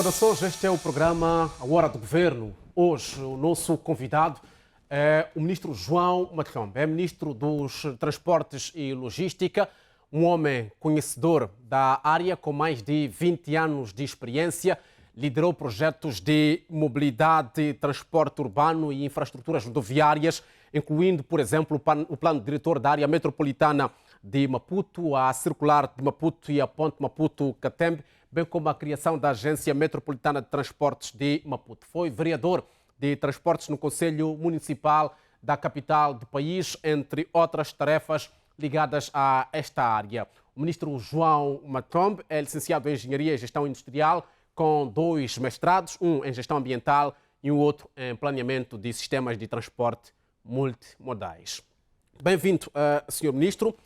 Saudações, este é o programa A Hora do Governo. Hoje o nosso convidado é o ministro João Matombe, é ministro dos Transportes e Logística, um homem conhecedor da área com mais de 20 anos de experiência, liderou projetos de mobilidade, transporte urbano e infraestruturas rodoviárias, incluindo, por exemplo, o plano diretor da área metropolitana de Maputo, a circular de Maputo e a ponte Maputo-Catembe, bem como a criação da Agência Metropolitana de Transportes de Maputo. Foi vereador de transportes no Conselho Municipal da capital do país, entre outras tarefas ligadas a esta área. O ministro João Matombe é licenciado em Engenharia e Gestão Industrial, com 2 mestrados, um em Gestão Ambiental e o outro em Planeamento de Sistemas de Transporte Multimodais. Bem-vindo, Sr. Ministro.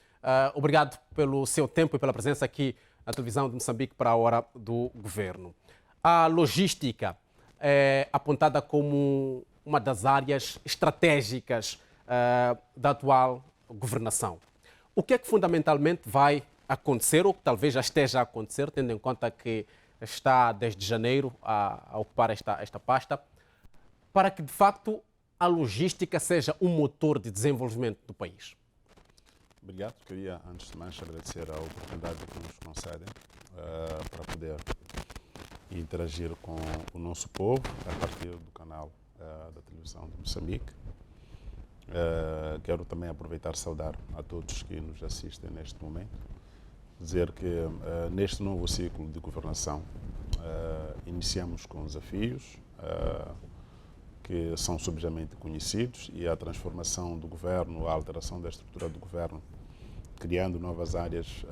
Obrigado pelo seu tempo e pela presença aqui na televisão de Moçambique para a Hora do Governo. A logística é apontada como uma das áreas estratégicas da atual governação. O que é que fundamentalmente vai acontecer, ou que talvez já esteja a acontecer, tendo em conta que está desde janeiro a ocupar esta pasta, para que de facto a logística seja um motor de desenvolvimento do país? Obrigado. Queria, antes de mais, agradecer a oportunidade que nos concedem para poder interagir com o nosso povo a partir do canal da televisão de Moçambique. Quero também aproveitar e saudar a todos que nos assistem neste momento. Dizer que neste novo ciclo de governação iniciamos com desafios que são subjamente conhecidos, e a transformação do governo, a alteração da estrutura do governo, criando novas áreas,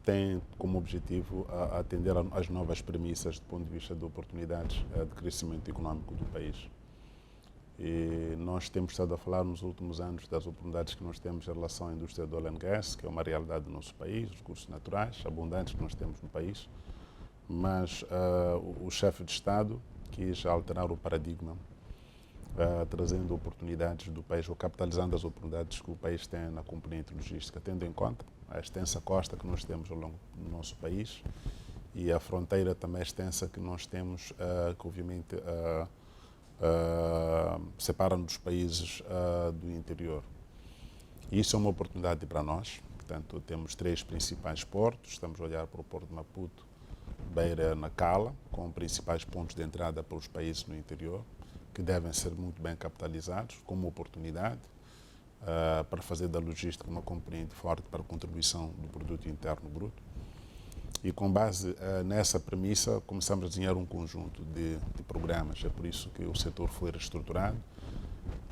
tem como objetivo atender às novas premissas do ponto de vista de oportunidades de crescimento econômico do país. E nós temos estado a falar nos últimos anos das oportunidades que nós temos em relação à indústria do oil and gas, que é uma realidade do nosso país, os recursos naturais abundantes que nós temos no país, mas o chefe de Estado quis alterar o paradigma, trazendo oportunidades do país, ou capitalizando as oportunidades que o país tem na componente logística, tendo em conta a extensa costa que nós temos ao longo do nosso país e a fronteira também extensa que nós temos, que obviamente separa-nos dos países do interior. E isso é uma oportunidade para nós. Portanto, temos 3 principais portos. Estamos a olhar para o Porto de Maputo, Beira, Nacala, com principais pontos de entrada para os países no interior, que devem ser muito bem capitalizados como oportunidade para fazer da logística uma componente forte para a contribuição do produto interno bruto. E com base nessa premissa começamos a desenhar um conjunto de programas. É por isso que o setor foi reestruturado,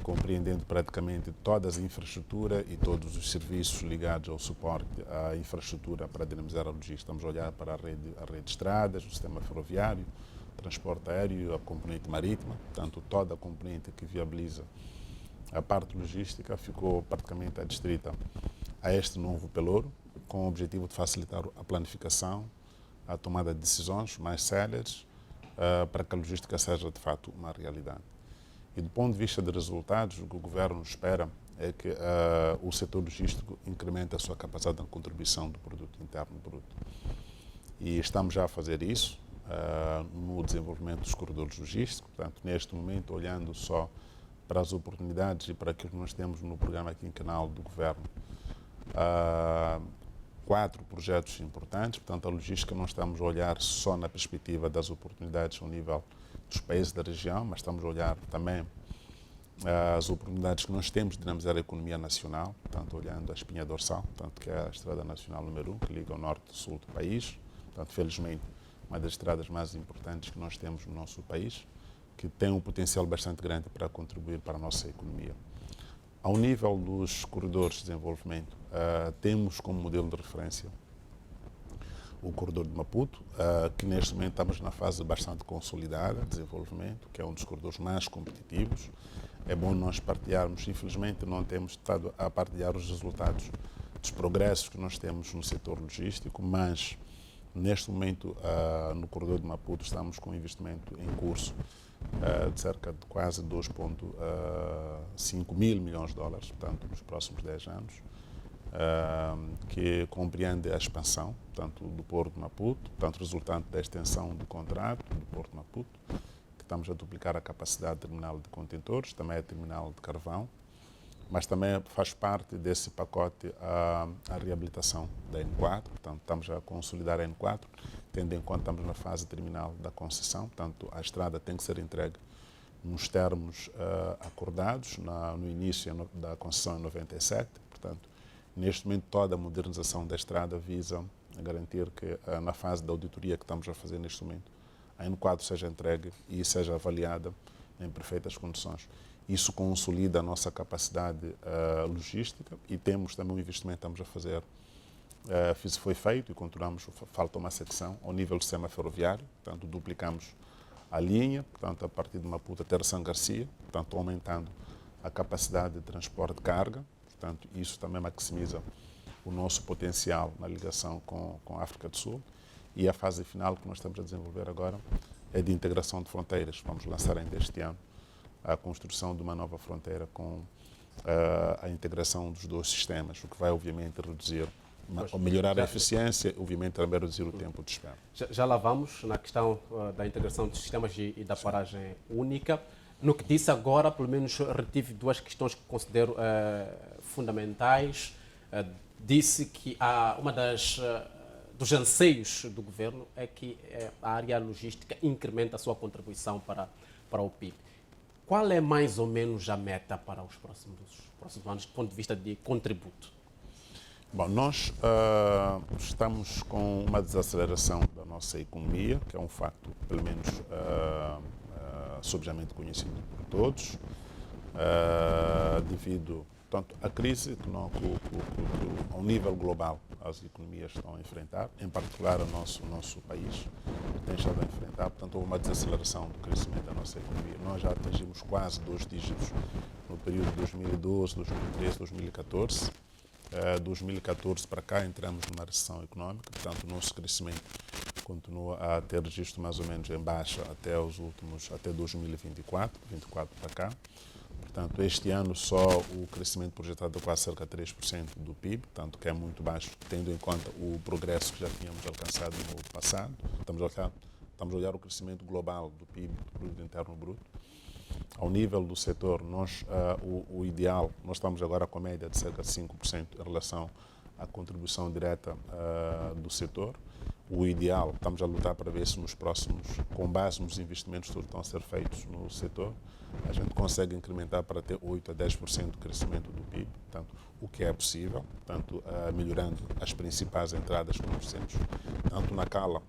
compreendendo praticamente toda a infraestrutura e todos os serviços ligados ao suporte à infraestrutura para dinamizar a logística. Estamos a olhar para a rede de estradas, o sistema ferroviário, transporte aéreo, a componente marítima. Portanto, toda a componente que viabiliza a parte logística ficou praticamente adstrita a este novo pelouro, com o objetivo de facilitar a planificação, a tomada de decisões mais céleres, para que a logística seja de fato uma realidade. E do ponto de vista de resultados, o que o governo espera é que o setor logístico incremente a sua capacidade de contribuição do produto interno bruto. E estamos já a fazer isso no desenvolvimento dos corredores logísticos. Portanto, neste momento, olhando só para as oportunidades e para aquilo que nós temos no programa quinquenal do governo, 4 projetos importantes. Portanto, a logística não estamos a olhar só na perspectiva das oportunidades ao nível dos países da região, mas estamos a olhar também as oportunidades que nós temos de dinamizar a economia nacional, portanto, olhando a espinha dorsal, portanto, que é a Estrada Nacional número 1, que liga o norte e o sul do país. Portanto, felizmente, uma das estradas mais importantes que nós temos no nosso país, que tem um potencial bastante grande para contribuir para a nossa economia. Ao nível dos corredores de desenvolvimento, temos como modelo de referência o corredor de Maputo, que neste momento estamos na fase bastante consolidada de desenvolvimento, que é um dos corredores mais competitivos. É bom nós partilharmos, infelizmente não temos estado a partilhar os resultados dos progressos que nós temos no setor logístico, mas neste momento no corredor de Maputo estamos com um investimento em curso de cerca de quase 2,5 mil milhões de dólares, portanto, nos próximos 10 anos, que compreende a expansão, tanto do Porto de Maputo, tanto resultante da extensão do contrato do Porto de Maputo, que estamos a duplicar a capacidade terminal de contentores, também a terminal de carvão, mas também faz parte desse pacote a reabilitação da N4, portanto estamos a consolidar a N4, tendo em conta que estamos na fase terminal da concessão, portanto a estrada tem que ser entregue nos termos acordados no início da concessão em 97, portanto neste momento toda a modernização da estrada visa garantir que na fase da auditoria que estamos a fazer neste momento, a N4 seja entregue e seja avaliada em perfeitas condições. Isso consolida a nossa capacidade logística e temos também um investimento que estamos a fazer. Foi feito e continuamos, falta uma secção ao nível do sistema ferroviário, portanto duplicamos a linha, portanto a partir de Maputo até São Garcia, portanto aumentando a capacidade de transporte de carga, portanto isso também maximiza o nosso potencial na ligação com a África do Sul. E a fase final que nós estamos a desenvolver agora é de integração de fronteiras. Vamos lançar ainda este ano a construção de uma nova fronteira com a integração dos dois sistemas, o que vai obviamente reduzir, melhorar a eficiência, obviamente também reduzir o tempo de espera. Já lá vamos na questão da integração dos sistemas e da paragem única. No que disse agora, pelo menos retive duas questões que considero fundamentais. Disse que uma dos anseios do governo é que a área logística incremente a sua contribuição para o PIB. Qual é mais ou menos a meta para os próximos anos, do ponto de vista de contributo? Bom, nós estamos com uma desaceleração da nossa economia, que é um facto, pelo menos, subjamente conhecido por todos, devido portanto, à crise que ao nível global as economias estão a enfrentar, em particular o nosso país tem estado a enfrentar, portanto houve uma desaceleração do crescimento da nossa economia. Nós já atingimos quase 2 dígitos no período de 2012, 2013, 2014. 2014 para cá entramos numa recessão económica, portanto o nosso crescimento continua a ter registro mais ou menos em baixa até 2024, 24 para cá. Portanto, este ano só o crescimento projetado é quase cerca de 3% do PIB, portanto, que é muito baixo, tendo em conta o progresso que já tínhamos alcançado no passado. Estamos a olhar o crescimento global do PIB, do Produto Interno Bruto. Ao nível do setor, o ideal, nós estamos agora com a média de cerca de 5% em relação à contribuição direta do setor. O ideal, estamos a lutar para ver se nos próximos, com base nos investimentos que estão a ser feitos no setor, a gente consegue incrementar para ter 8 a 10% de crescimento do PIB, portanto, o que é possível, portanto, melhorando as principais entradas que nós temos, tanto na Cala,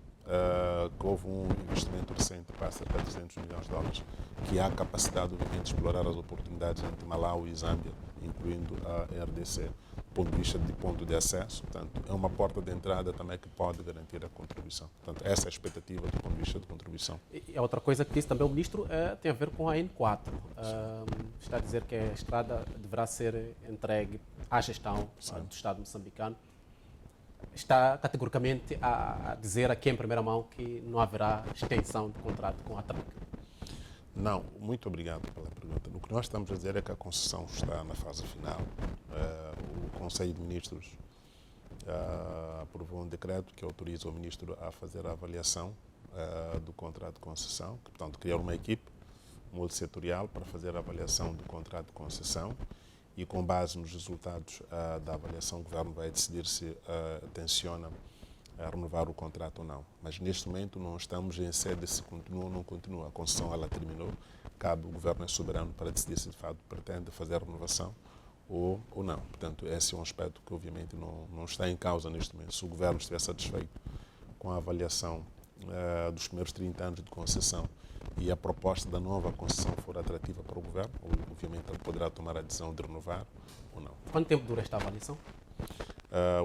que houve um investimento recente para cerca de 200 milhões de dólares, que há capacidade, obviamente, de explorar as oportunidades entre Malawi e Zâmbia, incluindo a RDC, do ponto de vista de ponto de acesso. Portanto, é uma porta de entrada também que pode garantir a contribuição. Portanto, essa é a expectativa do ponto de vista de contribuição. E a outra coisa que disse também o ministro tem a ver com a N4. Está a dizer que a estrada deverá ser entregue à gestão do Estado moçambicano. Está categoricamente a dizer aqui em primeira mão que não haverá extensão de contrato com a TRAC. Não, muito obrigado pela pergunta. O que nós estamos a dizer é que a concessão está na fase final. O Conselho de Ministros aprovou um decreto que autoriza o Ministro a fazer a avaliação do contrato de concessão, que, portanto, criar uma equipe multissetorial para fazer a avaliação do contrato de concessão e, com base nos resultados da avaliação, o Governo vai decidir se tenciona renovar o contrato ou não. Mas neste momento não estamos em sede se continua ou não continua. A concessão ela terminou, cabe o Governo é soberano para decidir se de fato pretende fazer a renovação ou não. Portanto, esse é um aspecto que obviamente não está em causa neste momento. Se o Governo estiver satisfeito com a avaliação dos primeiros 30 anos de concessão e a proposta da nova concessão for atrativa para o Governo, obviamente ele poderá tomar a decisão de renovar ou não. Quanto tempo dura esta avaliação?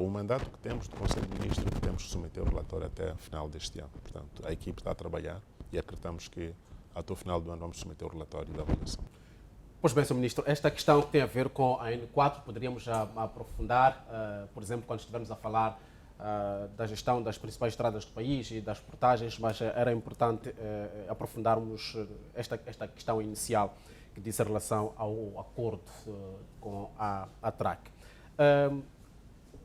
O mandato que temos do Conselho de Ministros, temos que submeter o relatório até o final deste ano. Portanto, a equipe está a trabalhar e acreditamos que até o final do ano vamos submeter o relatório da avaliação. Pois bem, Sr. Ministro, esta questão que tem a ver com a N4, poderíamos já aprofundar, por exemplo, quando estivermos a falar da gestão das principais estradas do país e das portagens, mas era importante aprofundarmos esta questão inicial que disse em relação ao acordo com a TRAC.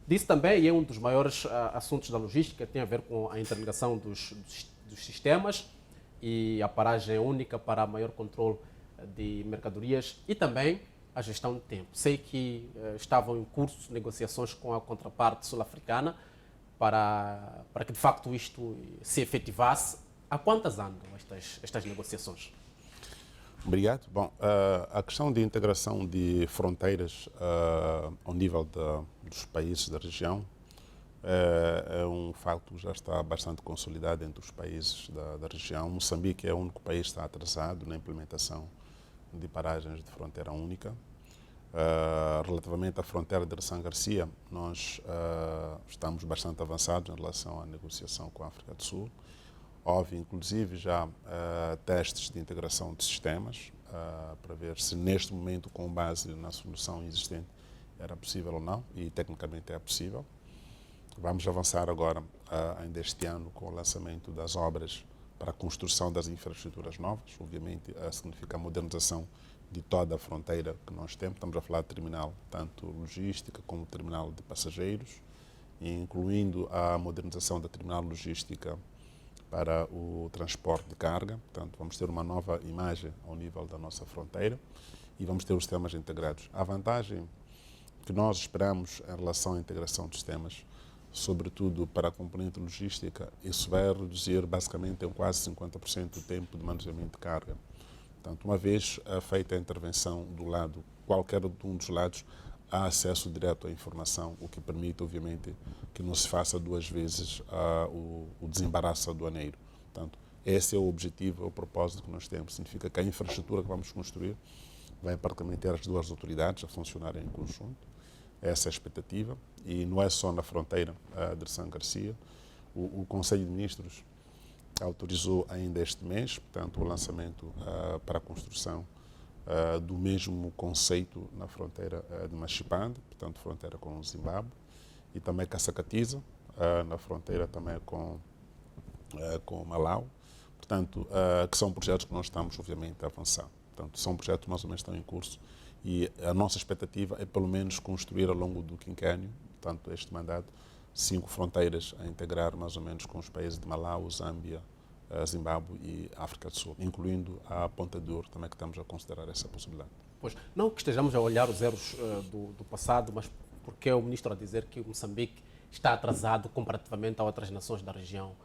Disse também, e é um dos maiores assuntos da logística, tem a ver com a interligação dos sistemas e a paragem única para maior controle de mercadorias e também a gestão de tempo. Sei que estavam em curso negociações com a contraparte sul-africana para que de facto isto se efetivasse. Há quantas andam estas negociações? Obrigado. Bom, a questão de integração de fronteiras ao nível dos países da região é um facto que já está bastante consolidado entre os países da região. Moçambique é o único país que está atrasado na implementação de paragens de fronteira única. Relativamente à fronteira de São Garcia, nós estamos bastante avançados em relação à negociação com a África do Sul. Houve, inclusive, já testes de integração de sistemas para ver se, neste momento, com base na solução existente, era possível ou não, e tecnicamente é possível. Vamos avançar agora, ainda este ano, com o lançamento das obras para a construção das infraestruturas novas. Obviamente, significa a modernização de toda a fronteira que nós temos. Estamos a falar de terminal, tanto logística como terminal de passageiros, incluindo a modernização da terminal logística para o transporte de carga. Portanto, vamos ter uma nova imagem ao nível da nossa fronteira e vamos ter os sistemas integrados. A vantagem que nós esperamos em relação à integração dos sistemas, sobretudo para a componente logística, isso vai reduzir basicamente em quase 50% o tempo de manuseamento de carga. Portanto, uma vez feita a intervenção do lado, qualquer um dos lados, há acesso direto à informação, o que permite, obviamente, que não se faça duas vezes o desembaraço aduaneiro. Portanto, esse é o objetivo, é o propósito que nós temos. Significa que a infraestrutura que vamos construir vai praticamente ter as duas autoridades a funcionarem em conjunto. Essa é a expectativa. E não é só na fronteira de São Garcia. O Conselho de Ministros autorizou ainda este mês, portanto, o lançamento para a construção do mesmo conceito na fronteira de Machipande, portanto, fronteira com o Zimbábue, e também Caçacatiza, na fronteira também com o Malau. Portanto, que são projetos que nós estamos, obviamente, a avançar. Portanto, são projetos que mais ou menos estão em curso e a nossa expectativa é, pelo menos, construir ao longo do quinquênio, portanto, este mandato, 5 fronteiras a integrar mais ou menos com os países de Malau, Zâmbia, Zimbábue e África do Sul, incluindo a Ponta de Ouro, também que estamos a considerar essa possibilidade. Pois, não que estejamos a olhar os erros do passado, mas porque é o ministro a dizer que o Moçambique está atrasado comparativamente a outras nações da região.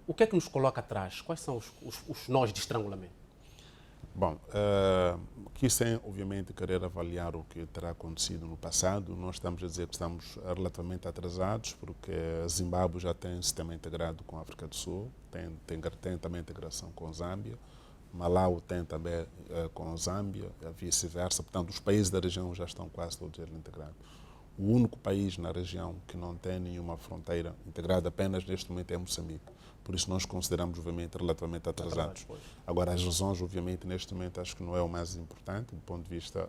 O que é que nos coloca atrás? Quais são os nós de estrangulamento? Bom, aqui sem, obviamente, querer avaliar o que terá acontecido no passado, nós estamos a dizer que estamos relativamente atrasados, porque Zimbábue já tem um sistema integrado com a África do Sul, tem também integração com a Zâmbia, Malau tem também com a Zâmbia, vice-versa. Portanto, os países da região já estão quase todos integrados. O único país na região que não tem nenhuma fronteira integrada apenas neste momento é Moçambique. Por isso nós consideramos, obviamente, relativamente atrasados. Agora, as razões, obviamente, neste momento acho que não é o mais importante, do ponto de vista,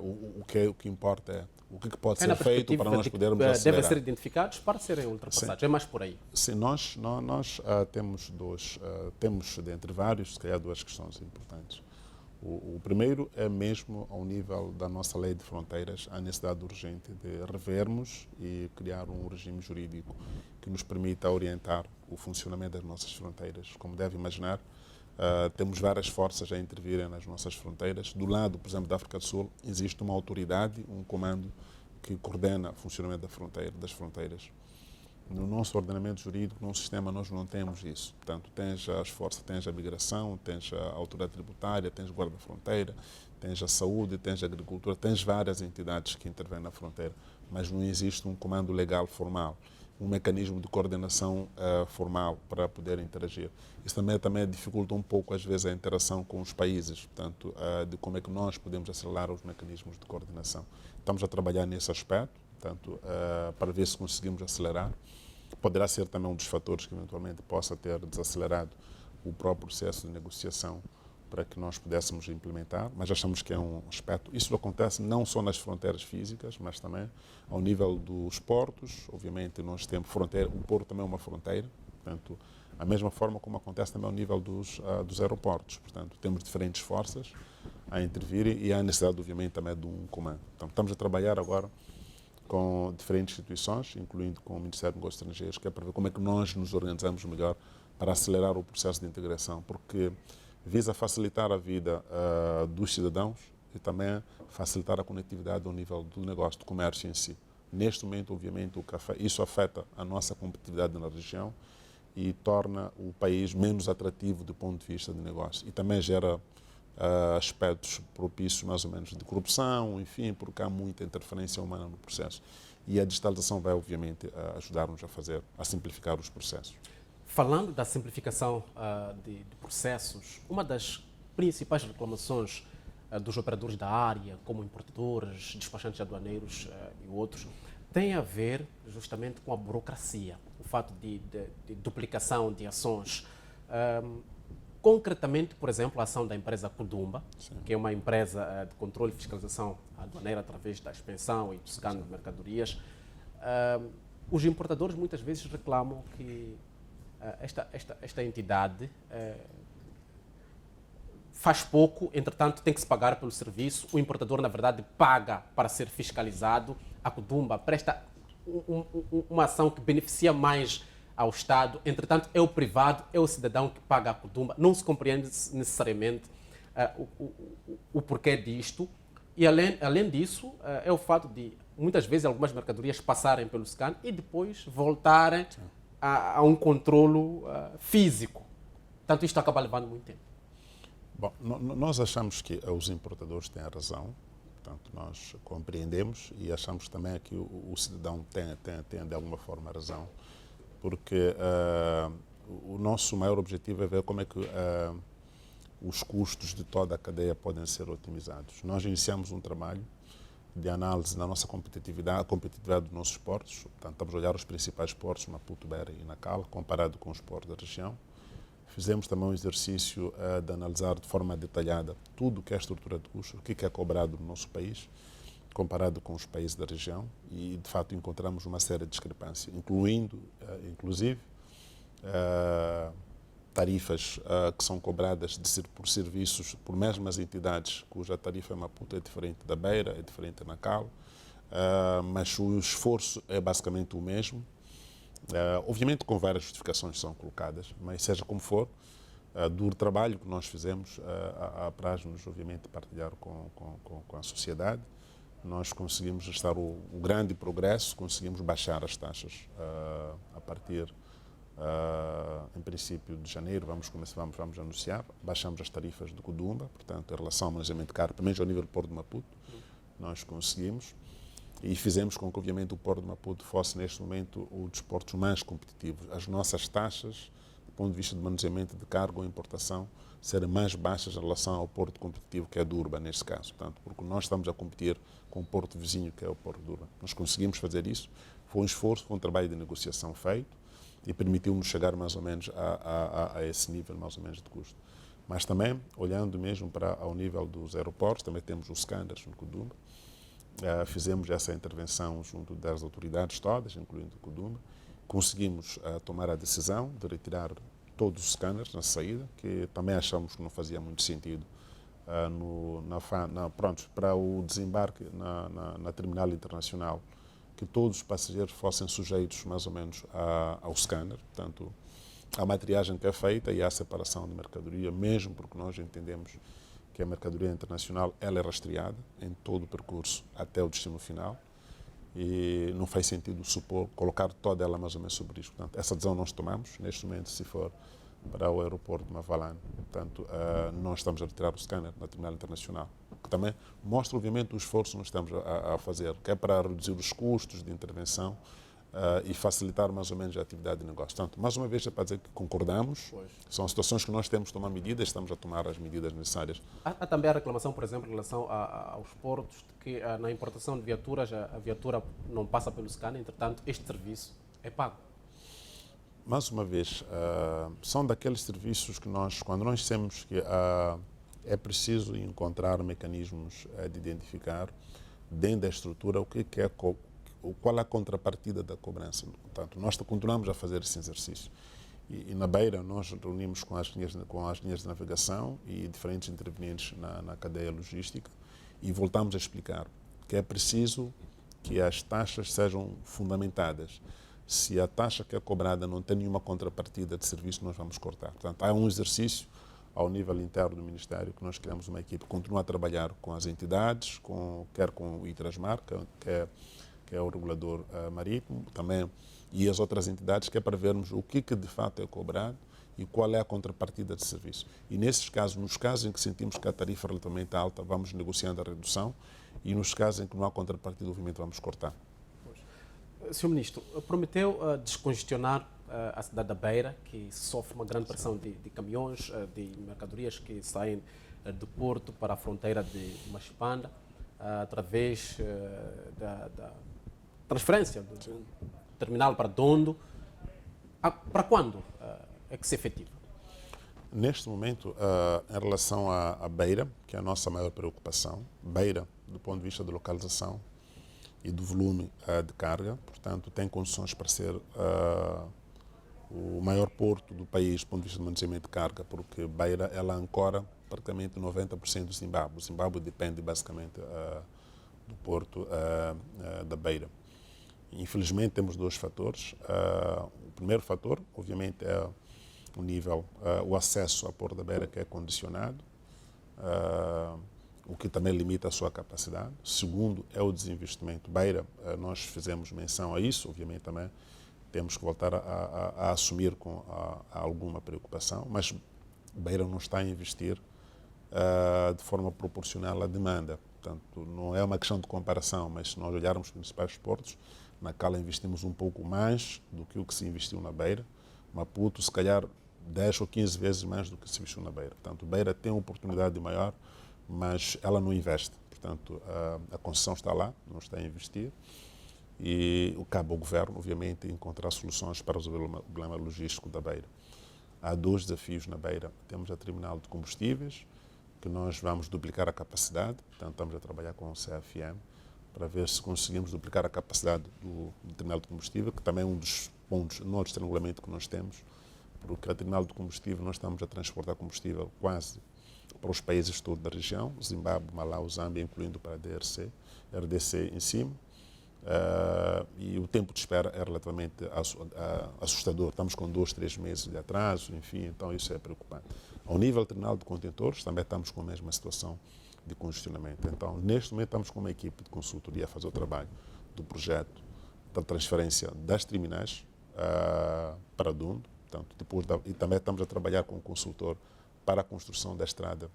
o que importa é o que pode ser feito para nós podermos acelerar. Devem ser identificados para serem ultrapassados. Sim. É mais por aí. Sim, nós temos, dentre vários, se calhar, duas questões importantes. O primeiro é mesmo ao nível da nossa lei de fronteiras, a necessidade urgente de revermos e criar um regime jurídico que nos permita orientar o funcionamento das nossas fronteiras. Como deve imaginar, temos várias forças a intervirem nas nossas fronteiras. Do lado, por exemplo, da África do Sul, existe uma autoridade, um comando que coordena o funcionamento das fronteiras. No nosso ordenamento jurídico, no nosso sistema, nós não temos isso. Portanto, tens as forças, tens a migração, tens a autoridade tributária, tens guarda fronteira, tens a saúde, tens a agricultura, tens várias entidades que intervêm na fronteira, mas não existe um comando legal formal, um mecanismo de coordenação formal para poder interagir. Isso também dificulta um pouco, às vezes, a interação com os países, portanto, de como é que nós podemos acelerar os mecanismos de coordenação. Estamos a trabalhar nesse aspecto, portanto, para ver se conseguimos acelerar. Poderá ser também um dos fatores que eventualmente possa ter desacelerado o próprio processo de negociação para que nós pudéssemos implementar, mas achamos que é um aspecto. Isso acontece não só nas fronteiras físicas, mas também ao nível dos portos. Obviamente nós temos fronteira, o porto também é uma fronteira, portanto, a mesma forma como acontece também ao nível dos aeroportos. Portanto, temos diferentes forças a intervir e há necessidade, obviamente, também de um comando. Então, estamos a trabalhar agora com diferentes instituições, incluindo com o Ministério dos Negócios Estrangeiros, que é para ver como é que nós nos organizamos melhor para acelerar o processo de integração, porque visa facilitar a vida dos cidadãos e também facilitar a conectividade ao nível do negócio, do comércio em si. Neste momento, obviamente, isso afeta a nossa competitividade na região e torna o país menos atrativo do ponto de vista de negócio. E também gera aspectos propícios, mais ou menos, de corrupção, enfim, porque há muita interferência humana no processo. E a digitalização vai, obviamente, ajudar-nos a simplificar os processos. Falando da simplificação de processos, uma das principais reclamações dos operadores da área, como importadores, despachantes aduaneiros e outros, tem a ver justamente com a burocracia, o fato de duplicação de ações. Concretamente, por exemplo, a ação da empresa Kudumba, sim, que é uma empresa de controle e fiscalização aduaneira através da expensão e do scan de mercadorias. Os importadores muitas vezes reclamam que esta entidade faz pouco, entretanto tem que se pagar pelo serviço. O importador, na verdade, paga para ser fiscalizado. A Kudumba presta uma ação que beneficia mais ao Estado, entretanto é o privado, é o cidadão que paga a Kudumba. Não se compreende necessariamente o porquê disto. E além disso, é o fato de muitas vezes algumas mercadorias passarem pelo scan e depois voltarem a um controlo físico. Portanto, isto acaba levando muito tempo. Bom, nós achamos que os importadores têm a razão, portanto, nós compreendemos e achamos também que o cidadão tem de alguma forma a razão, porque o nosso maior objetivo é ver como é que os custos de toda a cadeia podem ser otimizados. Nós iniciamos um trabalho de análise da nossa competitividade, a competitividade dos nossos portos, portanto, estamos a olhar os principais portos, Maputo, Beira e Nacala, comparado com os portos da região. Fizemos também um exercício de analisar de forma detalhada tudo o que é a estrutura de custos, o que é cobrado no nosso país, comparado com os países da região, e de facto encontramos uma série de discrepâncias, inclusive tarifas que são cobradas por serviços por mesmas entidades, cuja tarifa em Maputo é diferente da Beira, é diferente da Nacala, mas o esforço é basicamente o mesmo. Obviamente com várias justificações que são colocadas, mas seja como for, do trabalho que nós fizemos, apraz-nos obviamente partilhar com a sociedade. Nós conseguimos estar o grande progresso, conseguimos baixar as taxas a partir, em princípio, de janeiro, vamos anunciar, baixamos as tarifas do Kudumba, portanto, em relação ao manejamento de carga, pelo menos ao nível do Porto de Maputo, nós conseguimos. E fizemos com que, obviamente, o Porto de Maputo fosse, neste momento, um dos portos mais competitivos. As nossas taxas, do ponto de vista de manuseamento de carga ou importação, serem mais baixas em relação ao porto competitivo, que é Durban, neste caso. Portanto, porque nós estamos a competir com o porto vizinho, que é o Porto de Durban. Nós conseguimos fazer isso. Foi um esforço, foi um trabalho de negociação feito e permitiu-nos chegar mais ou menos a esse nível, mais ou menos, de custo. Mas também, olhando mesmo para ao nível dos aeroportos, também temos os scanners no Kudumba. Fizemos essa intervenção junto das autoridades todas, incluindo o Kudumba. Conseguimos tomar a decisão de retirar todos os scanners na saída, que também achamos que não fazia muito sentido para o desembarque na terminal internacional, que todos os passageiros fossem sujeitos mais ou menos ao scanner. Portanto, a matriagem que é feita e a separação de mercadoria, mesmo porque nós entendemos que a mercadoria internacional ela é rastreada em todo o percurso até o destino final e não faz sentido colocar toda ela mais ou menos sobre risco. Portanto, essa decisão nós tomamos. Neste momento, se for para o aeroporto de Mavalane, portanto, nós estamos a retirar o scanner na terminal internacional, que também mostra, obviamente, o esforço que nós estamos a fazer, que é para reduzir os custos de intervenção e facilitar mais ou menos a atividade de negócio. Portanto, mais uma vez é para dizer que concordamos, são situações que nós temos de tomar medidas, estamos a tomar as medidas necessárias. Há também a reclamação, por exemplo, em relação aos portos, de que na importação de viaturas, a viatura não passa pelo scanner, entretanto, este serviço é pago. Mais uma vez, são daqueles serviços que quando nós dissemos que é preciso encontrar mecanismos de identificar dentro da estrutura qual é a contrapartida da cobrança. Portanto, nós continuamos a fazer esse exercício. E na Beira, nós reunimos com as linhas de navegação e diferentes intervenientes na cadeia logística e voltamos a explicar que é preciso que as taxas sejam fundamentadas. Se a taxa que é cobrada não tem nenhuma contrapartida de serviço, nós vamos cortar. Portanto, há um exercício ao nível interno do Ministério que nós criamos uma equipe que continua a trabalhar com as entidades, quer com o ITRASMAR, que é o regulador marítimo, também, e as outras entidades, que é para vermos o que de fato é cobrado e qual é a contrapartida de serviço. E nesses casos, nos casos em que sentimos que a tarifa é relativamente alta, vamos negociando a redução, e nos casos em que não há contrapartida, obviamente vamos cortar. Sr. Ministro, prometeu descongestionar a cidade da Beira, que sofre uma grande pressão de caminhões, de mercadorias que saem do porto para a fronteira de Machipanda, através da transferência do terminal para Dondo. Para quando é que se efetiva? Neste momento, em relação à Beira, que é a nossa maior preocupação, Beira, do ponto de vista da localização e do volume de carga, portanto, tem condições para ser o maior porto do país do ponto de vista do manuseamento de carga, porque Beira ela ancora praticamente 90% do Zimbábue. O Zimbábue depende basicamente do porto da Beira. Infelizmente, temos dois fatores. O primeiro fator, obviamente, é o nível, o acesso ao porto da Beira, que é condicionado, o que também limita a sua capacidade. Segundo, é o desinvestimento. Beira, nós fizemos menção a isso, obviamente também temos que voltar a assumir com alguma preocupação, mas Beira não está a investir de forma proporcional à demanda. Portanto, não é uma questão de comparação, mas se nós olharmos os principais portos, na Cala investimos um pouco mais do que o que se investiu na Beira. Maputo, se calhar, 10 ou 15 vezes mais do que se investiu na Beira. Portanto, Beira tem uma oportunidade maior, mas ela não investe. Portanto, a concessão está lá, não está a investir. E cabe ao governo, obviamente, encontrar soluções para resolver o problema logístico da Beira. Há dois desafios na Beira. Temos a terminal de combustíveis, que nós vamos duplicar a capacidade. Portanto, estamos a trabalhar com o CFM para ver se conseguimos duplicar a capacidade do terminal de combustível, que também é um dos pontos no estrangulamento que nós temos, porque a terminal de combustível nós estamos a transportar combustível quase para os países todos da região, Zimbábue, Malau, Zâmbia, incluindo para a RDC em cima. E o tempo de espera é relativamente assustador. Estamos com 2, 3 meses de atraso, enfim, então isso é preocupante. Ao nível terminal de contentores, também estamos com a mesma situação de congestionamento. Então, neste momento, estamos com uma equipe de consultoria a fazer o trabalho do projeto da transferência das terminais para Dondo. Portanto, e também estamos a trabalhar com o consultor para a construção da estrada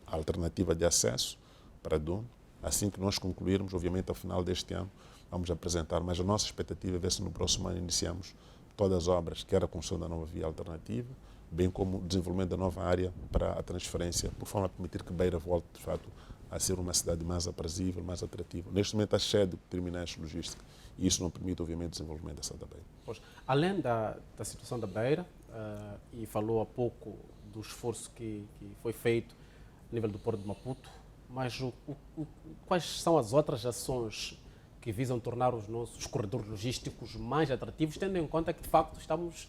alternativa de acesso para Dondo. Assim que nós concluirmos, obviamente, ao final deste ano, vamos apresentar, mas a nossa expectativa é ver se no próximo ano iniciamos todas as obras, quer a construção da nova via alternativa, bem como o desenvolvimento da nova área para a transferência, por forma a permitir que Beira volte, de fato, a ser uma cidade mais aprazível, mais atrativa. Neste momento está cheia de terminais logísticos e isso não permite, obviamente, o desenvolvimento da cidade da Beira. Pois, além da situação da Beira, e falou há pouco do esforço que foi feito a nível do Porto de Maputo, mas quais são as outras ações que visam tornar os nossos corredores logísticos mais atrativos, tendo em conta que, de facto, estamos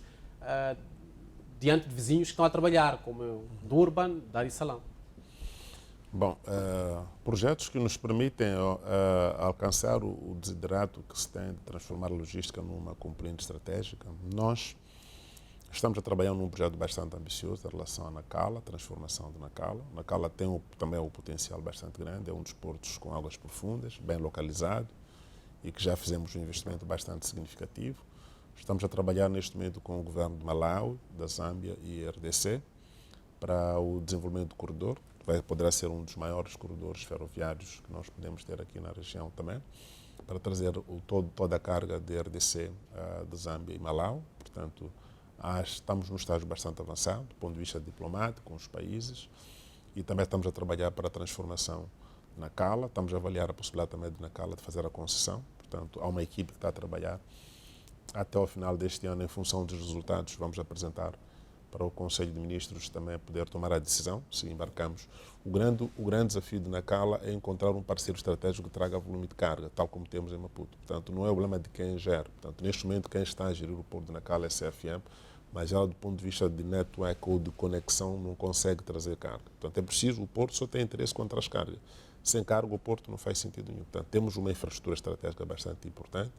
diante de vizinhos que estão a trabalhar, como o Durban, Dar es Salaam? Bom, projetos que nos permitem alcançar o desiderato que se tem de transformar a logística numa componente estratégica. Nós estamos a trabalhar num projeto bastante ambicioso em relação à Nacala, a transformação de Nacala. Nacala tem também um potencial bastante grande, é um dos portos com águas profundas, bem localizado e que já fizemos um investimento bastante significativo. Estamos a trabalhar neste momento com o governo de Malau, da Zâmbia e RDC para o desenvolvimento do corredor. Poderá ser um dos maiores corredores ferroviários que nós podemos ter aqui na região também, para trazer toda a carga de RDC, de Zâmbia e Malau. Portanto, estamos num estágio bastante avançado, do ponto de vista diplomático, com os países, e também estamos a trabalhar para a transformação na Cala. Estamos a avaliar a possibilidade também de na Cala de fazer a concessão. Portanto, há uma equipe que está a trabalhar até ao final deste ano, em função dos resultados, vamos apresentar para o Conselho de Ministros também poder tomar a decisão, se embarcamos. O grande desafio de Nacala é encontrar um parceiro estratégico que traga volume de carga, tal como temos em Maputo. Portanto, não é o problema de quem gera. Portanto, neste momento, quem está a gerir o porto de Nacala é a CFM, mas ela, do ponto de vista de network ou de conexão, não consegue trazer carga. Portanto, é preciso, o porto só tem interesse quando traz carga. Sem carga, o porto não faz sentido nenhum. Portanto, temos uma infraestrutura estratégica bastante importante,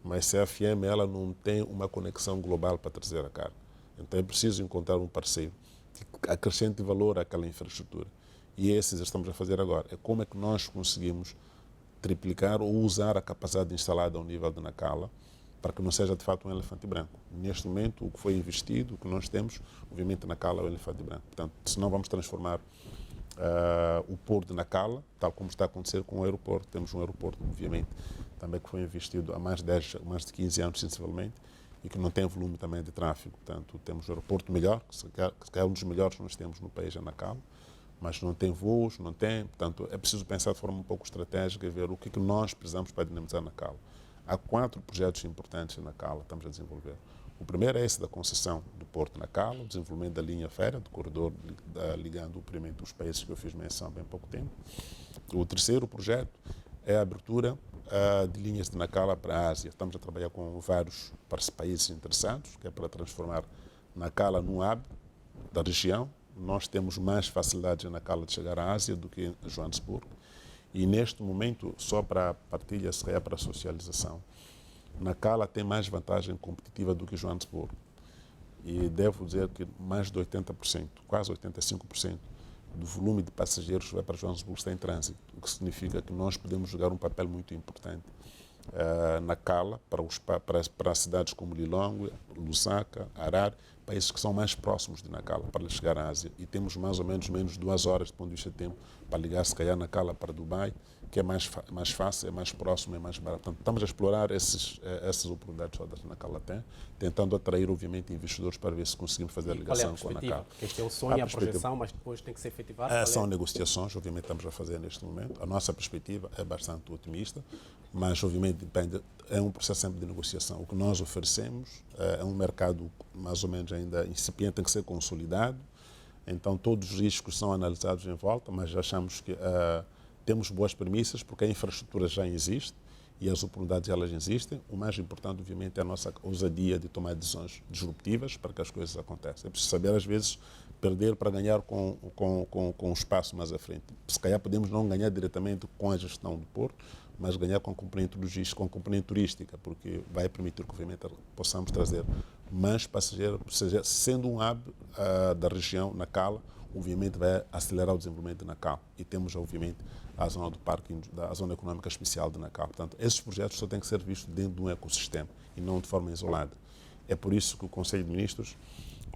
mas se a FM ela não tem uma conexão global para trazer a carga. Então, é preciso encontrar um parceiro que acrescente valor àquela infraestrutura. E esses estamos a fazer agora. É como é que nós conseguimos triplicar ou usar a capacidade instalada ao nível de Nacala, para que não seja de fato um elefante branco. Neste momento, o que foi investido, o que nós temos, obviamente Nacala é o elefante branco. Portanto, se não vamos transformar o porto de Nacala, tal como está a acontecer com o aeroporto. Temos um aeroporto, obviamente, também que foi investido há mais de 15 anos, sensivelmente, e que não tem volume também de tráfego. Portanto, temos um aeroporto melhor, que é um dos melhores que nós temos no país, é Nacala, mas não tem voos, não tem. Portanto, é preciso pensar de forma um pouco estratégica e ver o que nós precisamos para dinamizar Nacala. Há 4 projetos importantes na Nacala que estamos a desenvolver. O primeiro é esse da concessão do Porto de Nacala, o desenvolvimento da linha férrea, do corredor ligando obviamente os países que eu fiz menção há bem pouco tempo. O terceiro projeto é a abertura de linhas de Nacala para a Ásia. Estamos a trabalhar com vários países interessados, que é para transformar Nacala num hub da região. Nós temos mais facilidades em Nacala de chegar à Ásia do que em Joanesburgo. E neste momento, só para partilha, se calhar para socialização, Nacala tem mais vantagem competitiva do que Joanesburgo. E devo dizer que mais de 80%, quase 85% do volume de passageiros que vai para Joanesburgo está em trânsito, o que significa que nós podemos jogar um papel muito importante Nacala para cidades como Lilongwe, Lusaka, Harare, países que são mais próximos de Nacala para chegar à Ásia. E temos mais ou menos 2 horas, do ponto de vista de tempo, para ligar, se calhar, Nacala para Dubai, que é mais fácil, é mais próximo, é mais barato. Portanto, estamos a explorar essas oportunidades todas que Nacala tem, tentando atrair, obviamente, investidores para ver se conseguimos fazer a ligação com a Nacala. Porque este é o sonho, a projeção, mas depois tem que ser efetivado. São negociações, obviamente, estamos a fazer neste momento. A nossa perspectiva é bastante otimista, mas, obviamente, depende, é um processo sempre de negociação. O que nós oferecemos é um mercado mais ou menos ainda incipiente, tem que ser consolidado. Então, todos os riscos são analisados em volta, mas achamos que temos boas premissas, porque a infraestrutura já existe e as oportunidades elas existem. O mais importante, obviamente, é a nossa ousadia de tomar decisões disruptivas para que as coisas aconteçam. É preciso saber, às vezes, perder para ganhar com um espaço mais à frente. Se calhar podemos não ganhar diretamente com a gestão do porto, mas ganhar com a componente logística, com a componente turística, porque vai permitir que, obviamente, possamos trazer mais passageiros, sendo um hub da região, Nacala, obviamente vai acelerar o desenvolvimento de Nacala. E temos, obviamente, a zona do parque, a zona econômica especial de Nacala. Portanto, esses projetos só têm que ser vistos dentro de um ecossistema e não de forma isolada. É por isso que o Conselho de Ministros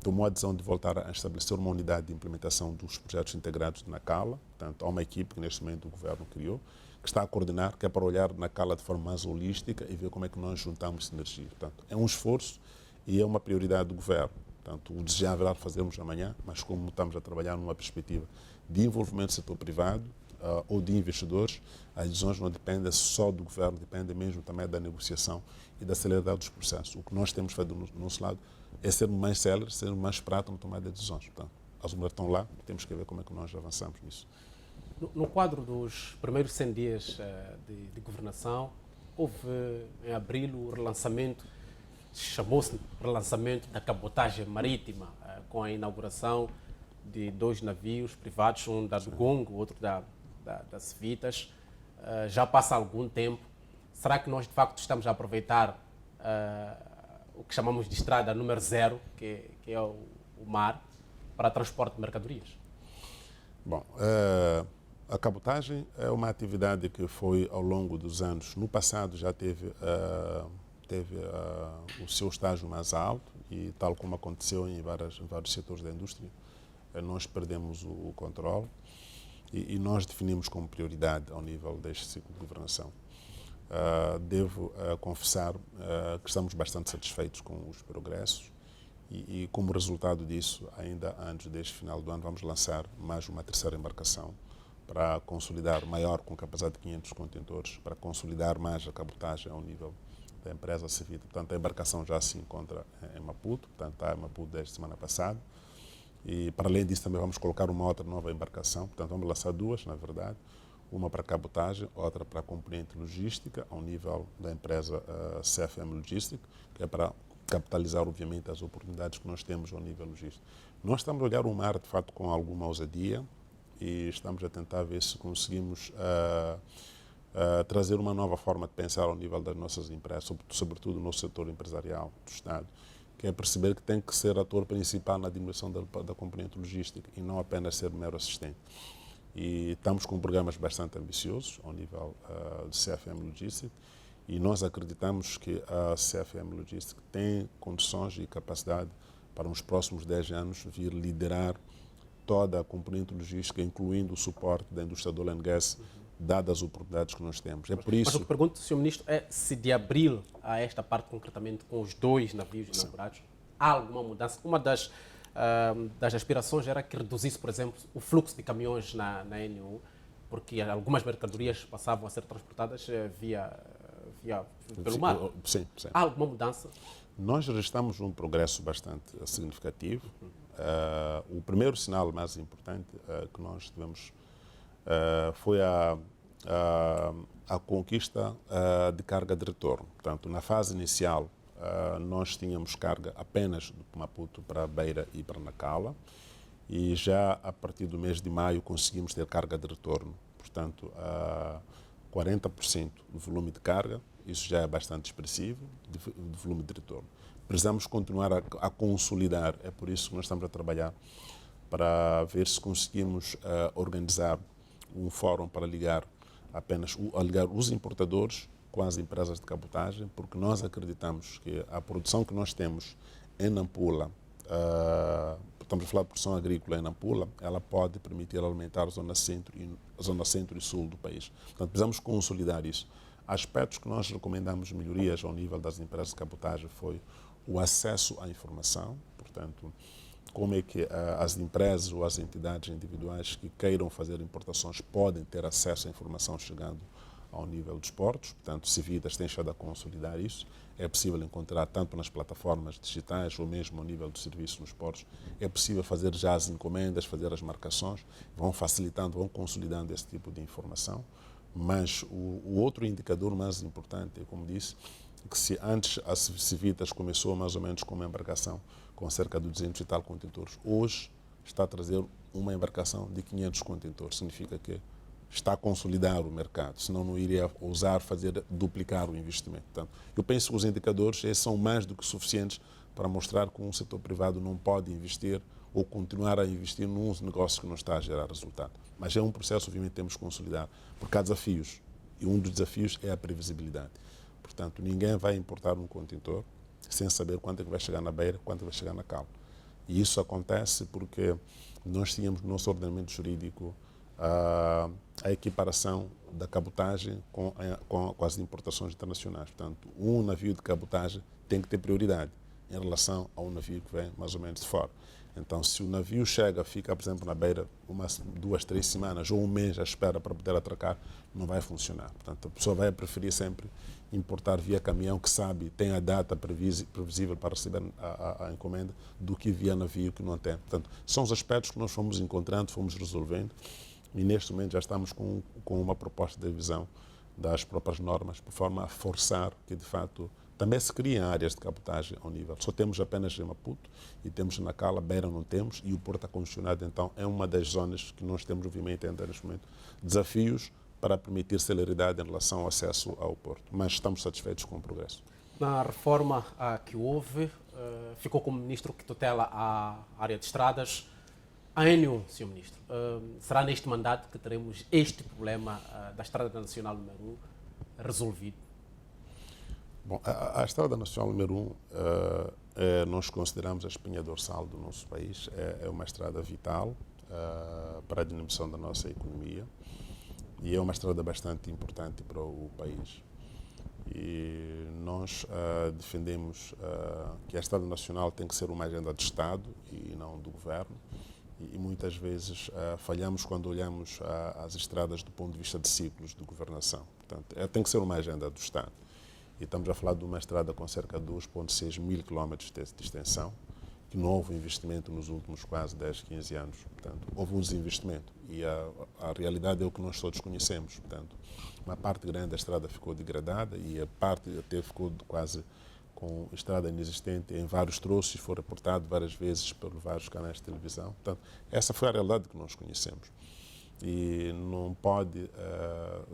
tomou a decisão de voltar a estabelecer uma unidade de implementação dos projetos integrados de Nacala. Portanto, há uma equipe que neste momento o Governo criou, que está a coordenar, que é para olhar Nacala de forma mais holística e ver como é que nós juntamos sinergia. Portanto, é um esforço e é uma prioridade do Governo. Portanto, o desejável era fazermos amanhã, mas como estamos a trabalhar numa perspectiva de envolvimento do setor privado ou de investidores, as decisões não dependem só do Governo, dependem mesmo também da negociação e da celeridade dos processos. O que nós temos feito do nosso lado é ser mais céleres, ser mais práticos na tomada de decisões. Portanto, as mulheres estão lá, temos que ver como é que nós avançamos nisso. No quadro dos primeiros 100 dias de governação, houve em abril o relançamento, chamou-se relançamento da cabotagem marítima, com a inauguração de 2 navios privados, um da Dugongo, outro da Civitas. Já passa algum tempo. Será que nós, de facto, estamos a aproveitar o que chamamos de estrada número 0, que é o mar, para transporte de mercadorias? Bom, a cabotagem é uma atividade que foi ao longo dos anos. No passado já teve o seu estágio mais alto e, tal como aconteceu em vários setores da indústria, nós perdemos o controle e nós definimos como prioridade ao nível deste ciclo de governação. Devo confessar que estamos bastante satisfeitos com os progressos e como resultado disso, ainda antes deste final do ano, vamos lançar mais uma 3ª embarcação para consolidar, maior, com capacidade de 500 contentores, para consolidar mais a cabotagem ao nível da empresa Civita. Portanto, a embarcação já se encontra em Maputo, portanto, está em Maputo desde a semana passada. E, para além disso, também vamos colocar uma outra nova embarcação. Portanto, vamos lançar 2, na verdade. Uma para cabotagem, outra para componente logística, ao nível da empresa CFM Logistic, que é para capitalizar, obviamente, as oportunidades que nós temos ao nível logístico. Nós estamos a olhar o mar, de fato, com alguma ousadia e estamos a tentar ver se conseguimos trazer uma nova forma de pensar ao nível das nossas empresas, sobretudo no setor empresarial do Estado, que é perceber que tem que ser ator principal na diminuição da componente logística e não apenas ser mero assistente. E estamos com programas bastante ambiciosos ao nível do CFM Logistics e nós acreditamos que a CFM Logistics tem condições e capacidade para nos próximos 10 anos vir liderar toda a componente logística, incluindo o suporte da indústria do oil and gas, dadas as oportunidades que nós temos. É por isso... Mas o que pergunto, Sr. Ministro, é se de abril a esta parte, concretamente, com os 2 navios inaugurados, há alguma mudança? Uma das aspirações era que reduzisse, por exemplo, o fluxo de caminhões na NU, porque algumas mercadorias passavam a ser transportadas pelo mar. Sim, sim. Há alguma mudança? Nós registramos um progresso bastante significativo. O primeiro sinal mais importante que nós tivemos foi a conquista de carga de retorno. Portanto, na fase inicial, nós tínhamos carga apenas de Maputo para Beira e para Nacala, e já a partir do mês de maio conseguimos ter carga de retorno. Portanto, 40% do volume de carga, isso já é bastante expressivo, de volume de retorno. Precisamos continuar a consolidar, é por isso que nós estamos a trabalhar para ver se conseguimos organizar um fórum para ligar os importadores com as empresas de cabotagem, porque nós acreditamos que a produção que nós temos em Nampula, estamos a falar de produção agrícola em Nampula, ela pode permitir alimentar a zona centro e sul do país. Portanto, precisamos consolidar isso. Aspectos que nós recomendamos melhorias ao nível das empresas de cabotagem foi o acesso à informação, portanto, como é que as empresas ou as entidades individuais que queiram fazer importações podem ter acesso à informação chegando ao nível dos portos. Portanto, Civitas tem estado a consolidar isso. É possível encontrar tanto nas plataformas digitais ou mesmo ao nível do serviço nos portos. É possível fazer já as encomendas, fazer as marcações, vão facilitando, vão consolidando esse tipo de informação. Mas o outro indicador mais importante é, como disse, que se antes a Civitas começou mais ou menos com uma embarcação com cerca de 200 e tal contentores, hoje está a trazer uma embarcação de 500 contentores. Significa que está a consolidar o mercado, senão não iria ousar duplicar o investimento. Portanto, eu penso que os indicadores são mais do que suficientes para mostrar que um setor privado não pode investir ou continuar a investir num negócio que não está a gerar resultado. Mas é um processo, obviamente, que temos que consolidar, porque há desafios, e um dos desafios é a previsibilidade. Portanto, ninguém vai importar um contentor sem saber quanto é que vai chegar na Beira, quanto vai chegar na Cala. E isso acontece porque nós tínhamos no nosso ordenamento jurídico a equiparação da cabotagem com as importações internacionais. Portanto, um navio de cabotagem tem que ter prioridade em relação a um navio que vem mais ou menos de fora. Então, se o navio fica, por exemplo, na Beira 2, 3 semanas ou um mês à espera para poder atracar, não vai funcionar. Portanto, a pessoa vai preferir sempre importar via caminhão, que sabe, tem a data previsível para receber a encomenda, do que via navio que não tem. Portanto, são os aspectos que nós fomos encontrando, fomos resolvendo, e neste momento já estamos com uma proposta de revisão das próprias normas, por forma a forçar que, de fato, também se criem áreas de cabotagem ao nível. Só temos apenas em Maputo e temos na Cala, Beira não temos, e o Porto acondicionado, então, é uma das zonas que nós temos, obviamente, ainda neste momento, desafios para permitir celeridade em relação ao acesso ao Porto. Mas estamos satisfeitos com o progresso. Na reforma que houve, ficou como ministro que tutela a área de estradas. A ANU, Sr. Ministro, será neste mandato que teremos este problema da Estrada Nacional número 1 resolvido? Bom, a Estrada Nacional número 1, nós consideramos a espinha dorsal do nosso país. É uma estrada vital para a dinamização da nossa economia e é uma estrada bastante importante para o país. E nós defendemos que a Estrada Nacional tem que ser uma agenda de Estado e não do Governo. E muitas vezes falhamos quando olhamos as estradas do ponto de vista de ciclos de governação. Portanto, tem que ser uma agenda do Estado. E estamos a falar de uma estrada com cerca de 2,6 mil quilómetros de extensão, que não houve investimento nos últimos quase 10, 15 anos. Portanto, houve um desinvestimento e a realidade é o que nós todos conhecemos. Portanto, uma parte grande da estrada ficou degradada e a parte até ficou quase com estrada inexistente em vários troços, foi reportado várias vezes por vários canais de televisão. Portanto, essa foi a realidade que nós conhecemos. E não pode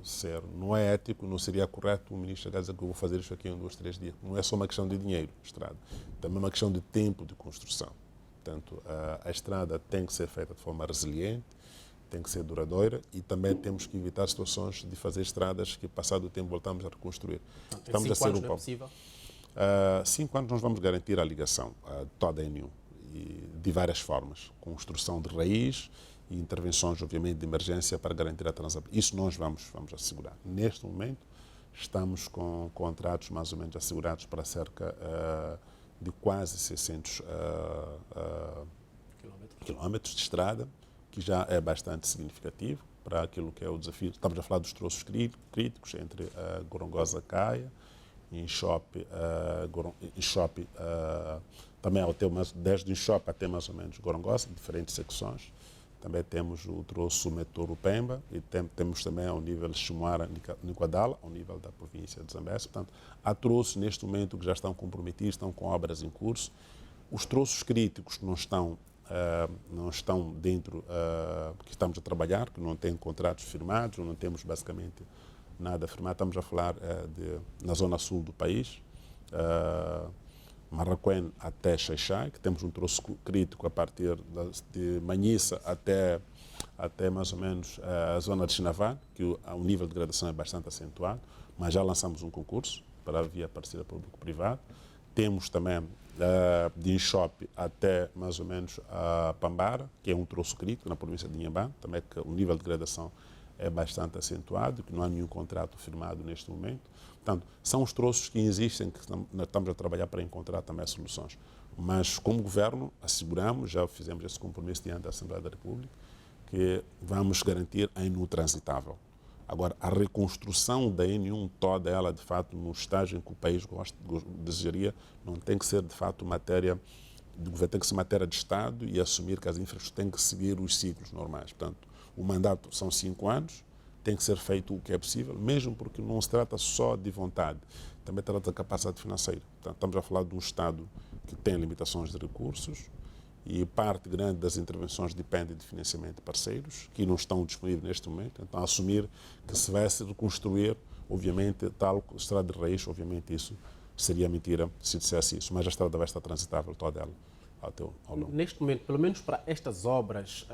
ser, não é ético, não seria correto o ministro chegar a dizer que eu vou fazer isso aqui em 2, 3 dias. Não é só uma questão de dinheiro, estrada, também é uma questão de tempo de construção. Portanto, a estrada tem que ser feita de forma resiliente, tem que ser duradoura e também temos que evitar situações de fazer estradas que, passado o tempo, voltamos a reconstruir. Estamos a ser anos não é possível? 5 anos nós vamos garantir a ligação de toda a N1 e de várias formas, construção de raiz e intervenções, obviamente, de emergência para garantir a transabilidade. Isso nós vamos assegurar. Neste momento, estamos com contratos mais ou menos assegurados para cerca de quase 600 quilómetros de estrada, que já é bastante significativo para aquilo que é o desafio. Estamos a falar dos troços críticos entre Gorongosa e Caia, Inshope, também desde Inshope até mais ou menos Gorongosa, diferentes secções. Também temos o troço Metoro-Pemba e temos também ao nível de Chimoara-Niquadala, ao nível da província de Zambésia. Portanto, há troços neste momento que já estão comprometidos, estão com obras em curso. Os troços críticos que não estão dentro, que estamos a trabalhar, que não têm contratos firmados, não temos basicamente nada firmado. Estamos a falar na zona sul do país, Marraquém até Xaixai, que temos um troço crítico a partir de Manhissa até mais ou menos a zona de Chinavá, que o nível de degradação é bastante acentuado, mas já lançamos um concurso para via parceria público-privado. Temos também de Inshope até mais ou menos a Pambara, que é um troço crítico na província de Inhambane, também que o nível de degradação é bastante acentuado, que não há nenhum contrato firmado neste momento. Portanto, são os troços que existem, que estamos a trabalhar para encontrar também soluções. Mas, como governo, asseguramos, já fizemos esse compromisso diante da Assembleia da República, que vamos garantir a N1 transitável. Agora, a reconstrução da N1 toda ela, de fato, no estágio em que o país desejaria, não tem que ser, de fato, matéria do governo, tem que ser matéria de Estado e assumir que as infraestruturas têm que seguir os ciclos normais. Portanto, o mandato são 5 anos, tem que ser feito o que é possível, mesmo porque não se trata só de vontade, também trata da capacidade financeira. Portanto, estamos a falar de um Estado que tem limitações de recursos e parte grande das intervenções depende de financiamento de parceiros que não estão disponíveis neste momento. Então, assumir que se vai reconstruir, obviamente, tal estrada de raiz, obviamente isso seria mentira se dissesse isso, mas a estrada vai estar transitável toda ela. Ao longo. Neste momento, pelo menos para estas obras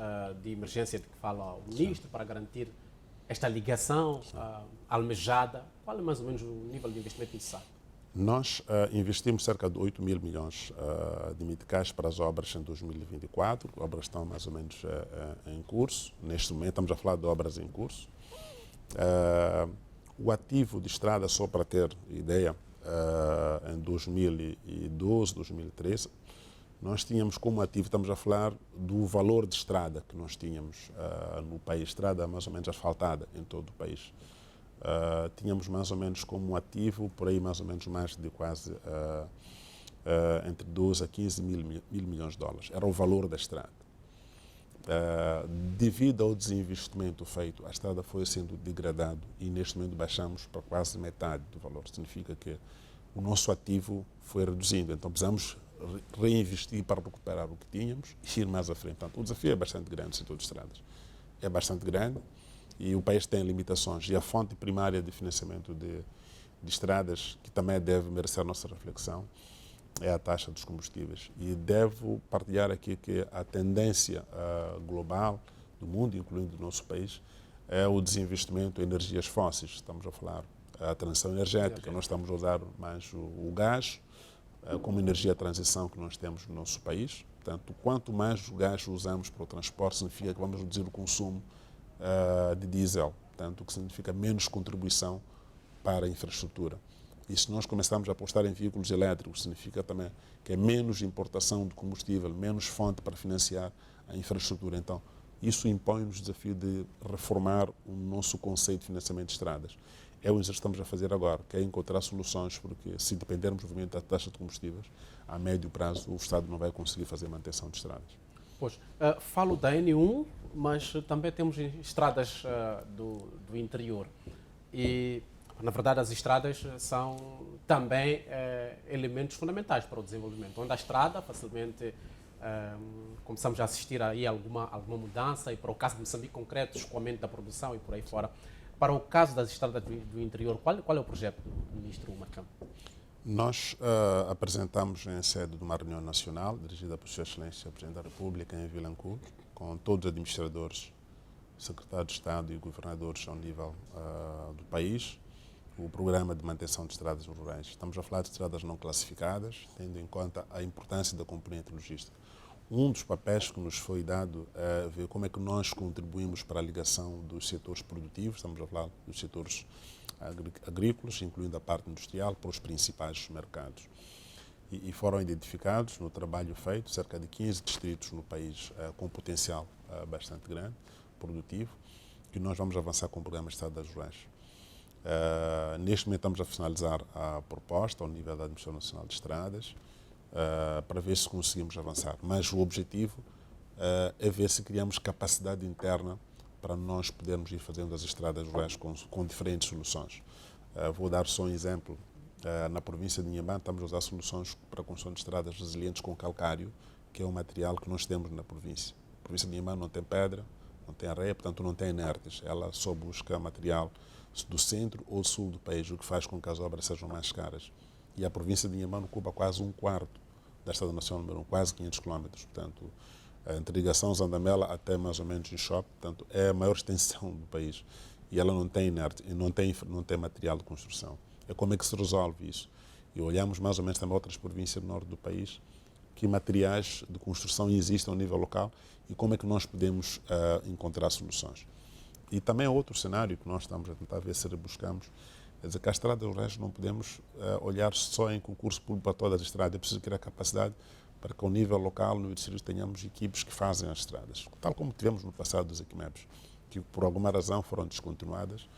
de emergência de que fala o ministro, para garantir esta ligação almejada, qual é mais ou menos o nível de investimento necessário? Nós investimos cerca de 8 mil milhões de meticais para as obras em 2024. As obras estão mais ou menos em curso. Neste momento, estamos a falar de obras em curso. O ativo de estrada, só para ter ideia, em 2012, 2013, nós tínhamos como ativo, estamos a falar do valor de estrada que nós tínhamos no país, estrada mais ou menos asfaltada em todo o país. Tínhamos mais ou menos como ativo, por aí mais ou menos mais de quase entre 12 a 15 mil milhões de dólares. Era o valor da estrada. Devido ao desinvestimento feito, a estrada foi sendo degradada e neste momento baixamos para quase metade do valor. Significa que o nosso ativo foi reduzindo. Então precisamos reinvestir para recuperar o que tínhamos e ir mais à frente. Portanto, o desafio é bastante grande no setor de estradas. É bastante grande e o país tem limitações. E a fonte primária de financiamento de estradas, que também deve merecer a nossa reflexão, é a taxa dos combustíveis. E devo partilhar aqui que a tendência global do mundo, incluindo o nosso país, é o desinvestimento em energias fósseis. Estamos a falar da transição energética. Nós estamos a usar mais o gás como energia de transição que nós temos no nosso país. Portanto, quanto mais gás usamos para o transporte, significa que vamos reduzir o consumo de diesel. Portanto, o que significa menos contribuição para a infraestrutura. E se nós começarmos a apostar em veículos elétricos, significa também que é menos importação de combustível, menos fonte para financiar a infraestrutura. Então, isso impõe-nos o desafio de reformar o nosso conceito de financiamento de estradas. É o que estamos a fazer agora, que é encontrar soluções, porque se dependermos, obviamente, da taxa de combustíveis, a médio prazo o Estado não vai conseguir fazer manutenção de estradas. Pois, falo da N1, mas também temos estradas do interior. E Na verdade, as estradas são também elementos fundamentais para o desenvolvimento. Onde há estrada, facilmente começamos a assistir aí alguma mudança, e para o caso de Moçambique concreto, escoamento da produção e por aí fora. Para o caso das estradas do interior, qual é o projeto do ministro Marcão? Nós apresentamos em sede de uma reunião nacional, dirigida por Sua Excelência, o Presidente da República, em Vilanculo, com todos os administradores, secretários de Estado e governadores ao nível do país, o programa de manutenção de estradas rurais. Estamos a falar de estradas não classificadas, tendo em conta a importância da componente logística. Um dos papéis que nos foi dado é ver como é que nós contribuímos para a ligação dos setores produtivos, estamos a falar dos setores agrícolas, incluindo a parte industrial, para os principais mercados. E foram identificados, no trabalho feito, cerca de 15 distritos no país com potencial bastante grande, produtivo, que nós vamos avançar com o programa de estradas rurais. Neste momento estamos a finalizar a proposta ao nível da Administração Nacional de Estradas, para ver se conseguimos avançar. Mas o objetivo é ver se criamos capacidade interna para nós podermos ir fazendo as estradas rurais com diferentes soluções. Vou dar só um exemplo. Na província de Inhambane estamos a usar soluções para a construção de estradas resilientes com calcário, que é um material que nós temos na província. A província de Inhambane não tem pedra, não tem areia, portanto não tem inertes. Ela só busca material do centro ou sul do país, o que faz com que as obras sejam mais caras. E a província de Inhambane ocupa quase um quarto da Estrada Nacional número 1, quase 500 km. Portanto, entre ligação Zandamela até mais ou menos Inchope, portanto, é a maior extensão do país. E ela não tem inerte, não tem material de construção. É como é que se resolve isso? E olhamos mais ou menos também outras províncias do norte do país, que materiais de construção existem ao nível local e como é que nós podemos encontrar soluções. E também outro cenário que nós estamos a tentar ver se rebuscamos, é dizer que as estradas rurais não podemos olhar só em concurso público para todas as estradas, é preciso criar capacidade para que ao nível local, no distrito, tenhamos equipes que fazem as estradas, tal como tivemos no passado dos equimebs, que por alguma razão foram descontinuadas,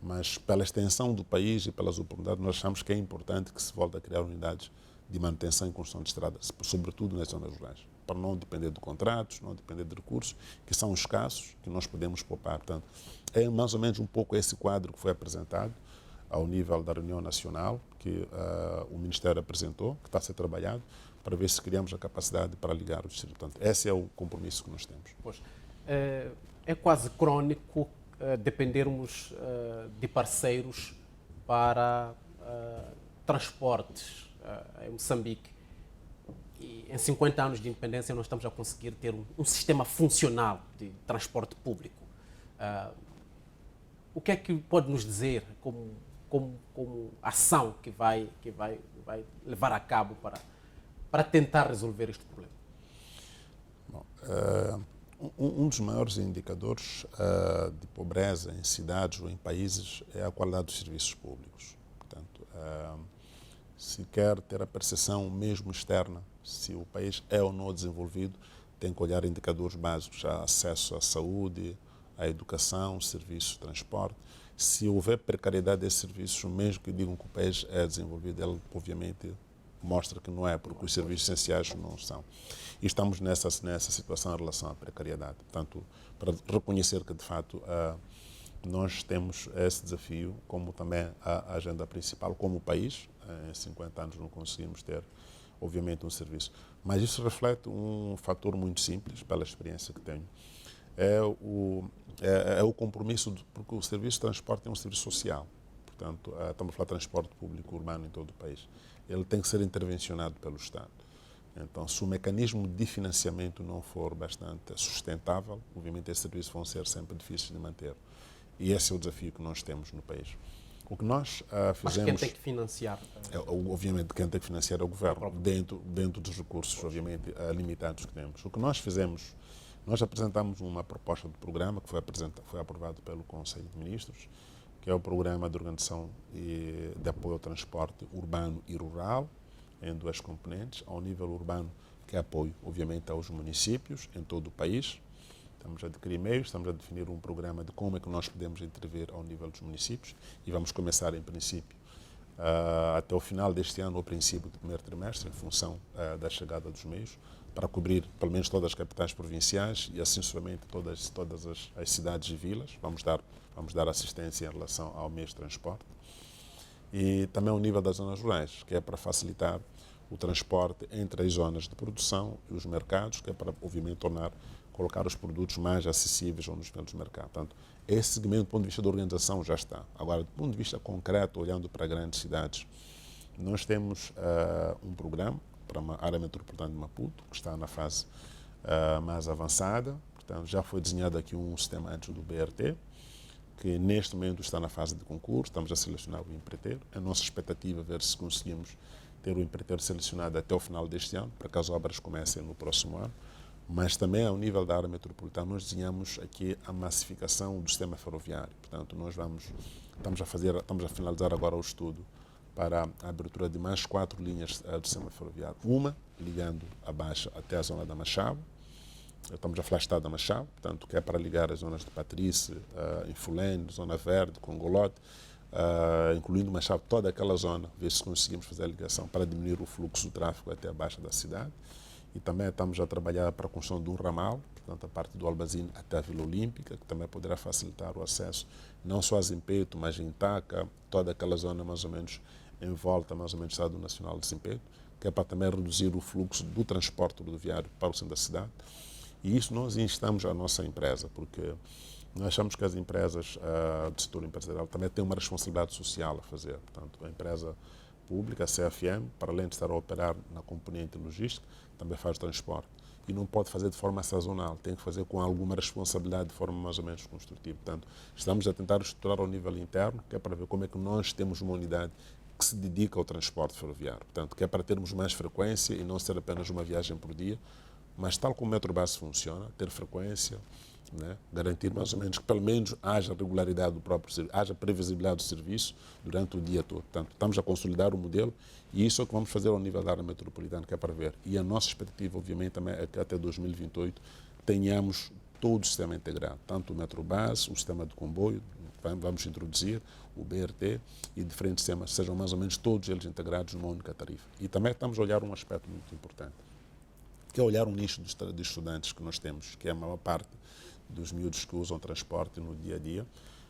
mas pela extensão do país e pelas oportunidades, nós achamos que é importante que se volte a criar unidades de manutenção e construção de estradas, sobretudo nas zonas rurais, para não depender de contratos, não depender de recursos, que são escassos, que nós podemos poupar. Portanto, é mais ou menos um pouco esse quadro que foi apresentado ao nível da reunião nacional, que o Ministério apresentou, que está a ser trabalhado, para ver se criamos a capacidade para ligar o distrito. Portanto, esse é o compromisso que nós temos. Pois, é quase crónico dependermos de parceiros para transportes em Moçambique. E em 50 anos de independência não estamos a conseguir ter um sistema funcional de transporte público. O que é que pode nos dizer como ação que vai levar a cabo para tentar resolver este problema? Bom, um dos maiores indicadores de pobreza em cidades ou em países é a qualidade dos serviços públicos. Portanto, se quer ter a percepção mesmo externa se o país é ou não desenvolvido, tem que olhar indicadores básicos, acesso à saúde, à educação, serviços de transporte. Se houver precariedade desses serviços, mesmo que digam que o país é desenvolvido, ele obviamente mostra que não é, porque os serviços essenciais não são. E estamos nessa situação em relação à precariedade. Portanto, para reconhecer que, de facto, nós temos esse desafio, como também a agenda principal, como país, em 50 anos não conseguimos ter, obviamente, um serviço. Mas isso reflete um fator muito simples, pela experiência que tenho. É o compromisso, porque o serviço de transporte é um serviço social. Portanto, estamos a falar de transporte público urbano em todo o país. Ele tem que ser intervencionado pelo Estado. Então, se o mecanismo de financiamento não for bastante sustentável, obviamente esses serviços vão ser sempre difíceis de manter. E esse é o desafio que nós temos no país. O que nós fizemos... Mas quem tem que financiar? Obviamente, quem tem que financiar é o governo, dentro dos recursos, obviamente, limitados que temos. O que nós fizemos, nós apresentamos uma proposta de programa que foi aprovado pelo Conselho de Ministros, que é o Programa de Organização e de Apoio ao Transporte Urbano e Rural, em duas componentes. Ao nível urbano, que é apoio, obviamente, aos municípios em todo o país. Estamos a adquirir meios, estamos a definir um programa de como é que nós podemos intervir ao nível dos municípios e vamos começar, em princípio, até o final deste ano, ou princípio do primeiro trimestre, em função da chegada dos meios, para cobrir pelo menos todas as capitais provinciais e, assim sucessivamente, todas as cidades e vilas. Vamos dar assistência em relação ao meio de transporte. e também ao nível das zonas rurais, que é para facilitar o transporte entre as zonas de produção e os mercados, que é para, obviamente, colocar os produtos mais acessíveis nos níveis do mercado. Portanto, esse segmento, do ponto de vista da organização, já está. Agora, do ponto de vista concreto, olhando para grandes cidades, nós temos um programa para a área metropolitana de Maputo, que está na fase mais avançada. Portanto, já foi desenhado aqui um sistema antes do BRT, que neste momento está na fase de concurso, estamos a selecionar o empreiteiro. A nossa expectativa é ver se conseguimos ter o empreiteiro selecionado até o final deste ano, para que as obras comecem no próximo ano. Mas também, ao nível da área metropolitana, nós desenhamos aqui a massificação do sistema ferroviário. Portanto, nós estamos a finalizar agora o estudo para a abertura de mais 4 linhas do sistema ferroviário. Uma ligando a Baixa até a zona da Machado. Estamos a falar do estado da Machado, portanto, que é para ligar as zonas de Patrícia, Infulene, Zona Verde, Congolote, incluindo Machado, toda aquela zona, ver se conseguimos fazer a ligação para diminuir o fluxo do tráfego até a baixa da cidade. E também estamos a trabalhar para a construção de um ramal, portanto, a parte do Albazine até a Vila Olímpica, que também poderá facilitar o acesso, não só a Zimpeto, mas em Taca, toda aquela zona mais ou menos em volta, mais ou menos, do Estado Nacional de Zimpeto, que é para também reduzir o fluxo do transporte rodoviário para o centro da cidade. E isso nós instamos a nossa empresa, porque nós achamos que as empresas do setor empresarial também têm uma responsabilidade social a fazer. Portanto, a empresa pública, a CFM, para além de estar a operar na componente logística, também faz transporte. E não pode fazer de forma sazonal, tem que fazer com alguma responsabilidade, de forma mais ou menos construtiva. Portanto, estamos a tentar estruturar ao nível interno, que é para ver como é que nós temos uma unidade que se dedica ao transporte ferroviário. Portanto, que é para termos mais frequência e não ser apenas uma viagem por dia, mas tal como o Metrobus funciona, ter frequência, né? Garantir mais ou menos que pelo menos haja regularidade do próprio serviço, haja previsibilidade do serviço durante o dia todo. Portanto, estamos a consolidar o modelo e isso é o que vamos fazer ao nível da área metropolitana, que é para ver. E a nossa expectativa, obviamente, também é que até 2028 tenhamos todo o sistema integrado, tanto o Metrobus, o sistema de comboio, vamos introduzir o BRT e diferentes sistemas, sejam mais ou menos todos eles integrados numa única tarifa. E também estamos a olhar um aspecto muito importante, que é olhar um nicho de estudantes que nós temos, que é a maior parte dos miúdos que usam transporte no dia a dia,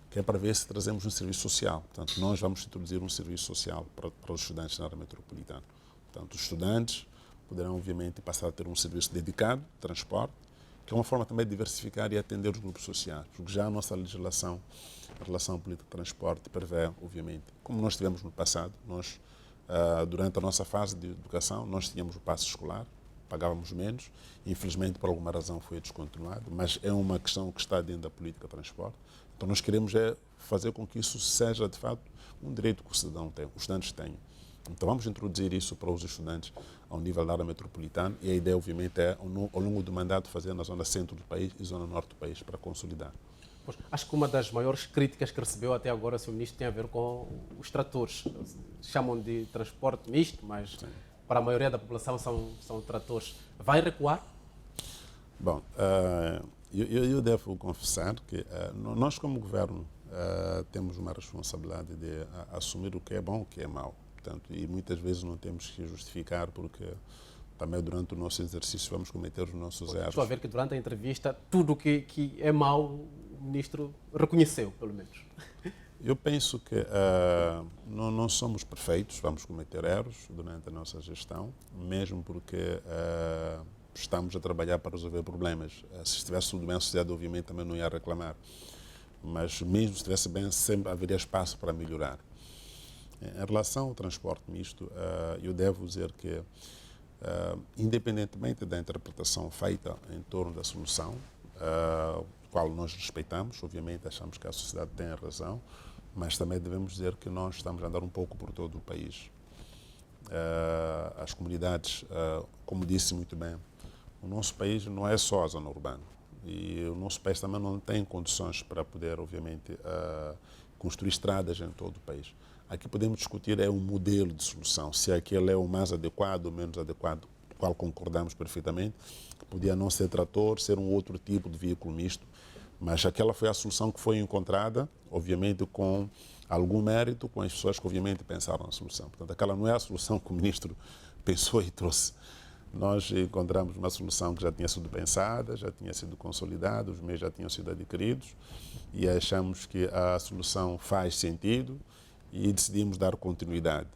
que é para ver se trazemos um serviço social. Portanto, nós vamos introduzir um serviço social para os estudantes na área metropolitana. Portanto, os estudantes poderão, obviamente, passar a ter um serviço dedicado de transporte, que é uma forma também de diversificar e atender os grupos sociais, porque já a nossa legislação em relação à política de transporte prevê, obviamente, como nós tivemos no passado, nós, durante a nossa fase de educação, nós tínhamos o passe escolar, pagávamos menos, infelizmente por alguma razão foi descontinuado, mas é uma questão que está dentro da política de transporte. Então nós queremos fazer com que isso seja de fato um direito que o cidadão tem, os estudantes têm. Então vamos introduzir isso para os estudantes ao nível da área metropolitana e a ideia obviamente é ao longo do mandato fazer na zona centro do país e zona norte do país para consolidar. Pois, acho que uma das maiores críticas que recebeu até agora, Sr. Ministro, tem a ver com os tratores. Chamam de transporte misto, mas sim, para a maioria da população são tratores. Vai recuar? Bom, eu devo confessar que nós como governo temos uma responsabilidade de assumir o que é bom e o que é mau. Portanto, e muitas vezes não temos que justificar porque também durante o nosso exercício vamos cometer os nossos erros. Estou a ver que durante a entrevista tudo que é mau o Ministro reconheceu, pelo menos. Eu penso que não somos perfeitos, vamos cometer erros durante a nossa gestão, mesmo porque estamos a trabalhar para resolver problemas. Se estivesse tudo bem, a sociedade obviamente também não ia reclamar, mas mesmo se estivesse bem, sempre haveria espaço para melhorar. Em relação ao transporte misto, eu devo dizer que, independentemente da interpretação feita em torno da solução, qual nós respeitamos, obviamente achamos que a sociedade tem a razão, mas também devemos dizer que nós estamos a andar um pouco por todo o país. As comunidades, como disse muito bem, o nosso país não é só a zona urbana e o nosso país também não tem condições para poder, obviamente, construir estradas em todo o país. Aqui podemos discutir um modelo de solução, se aquele é o mais adequado ou menos adequado, com o qual concordamos perfeitamente. Podia não ser trator, ser um outro tipo de veículo misto, mas aquela foi a solução que foi encontrada, obviamente com algum mérito, com as pessoas que obviamente pensaram na solução. Portanto, aquela não é a solução que o ministro pensou e trouxe. Nós encontramos uma solução que já tinha sido pensada, já tinha sido consolidada, os meios já tinham sido adquiridos e achamos que a solução faz sentido e decidimos dar continuidade.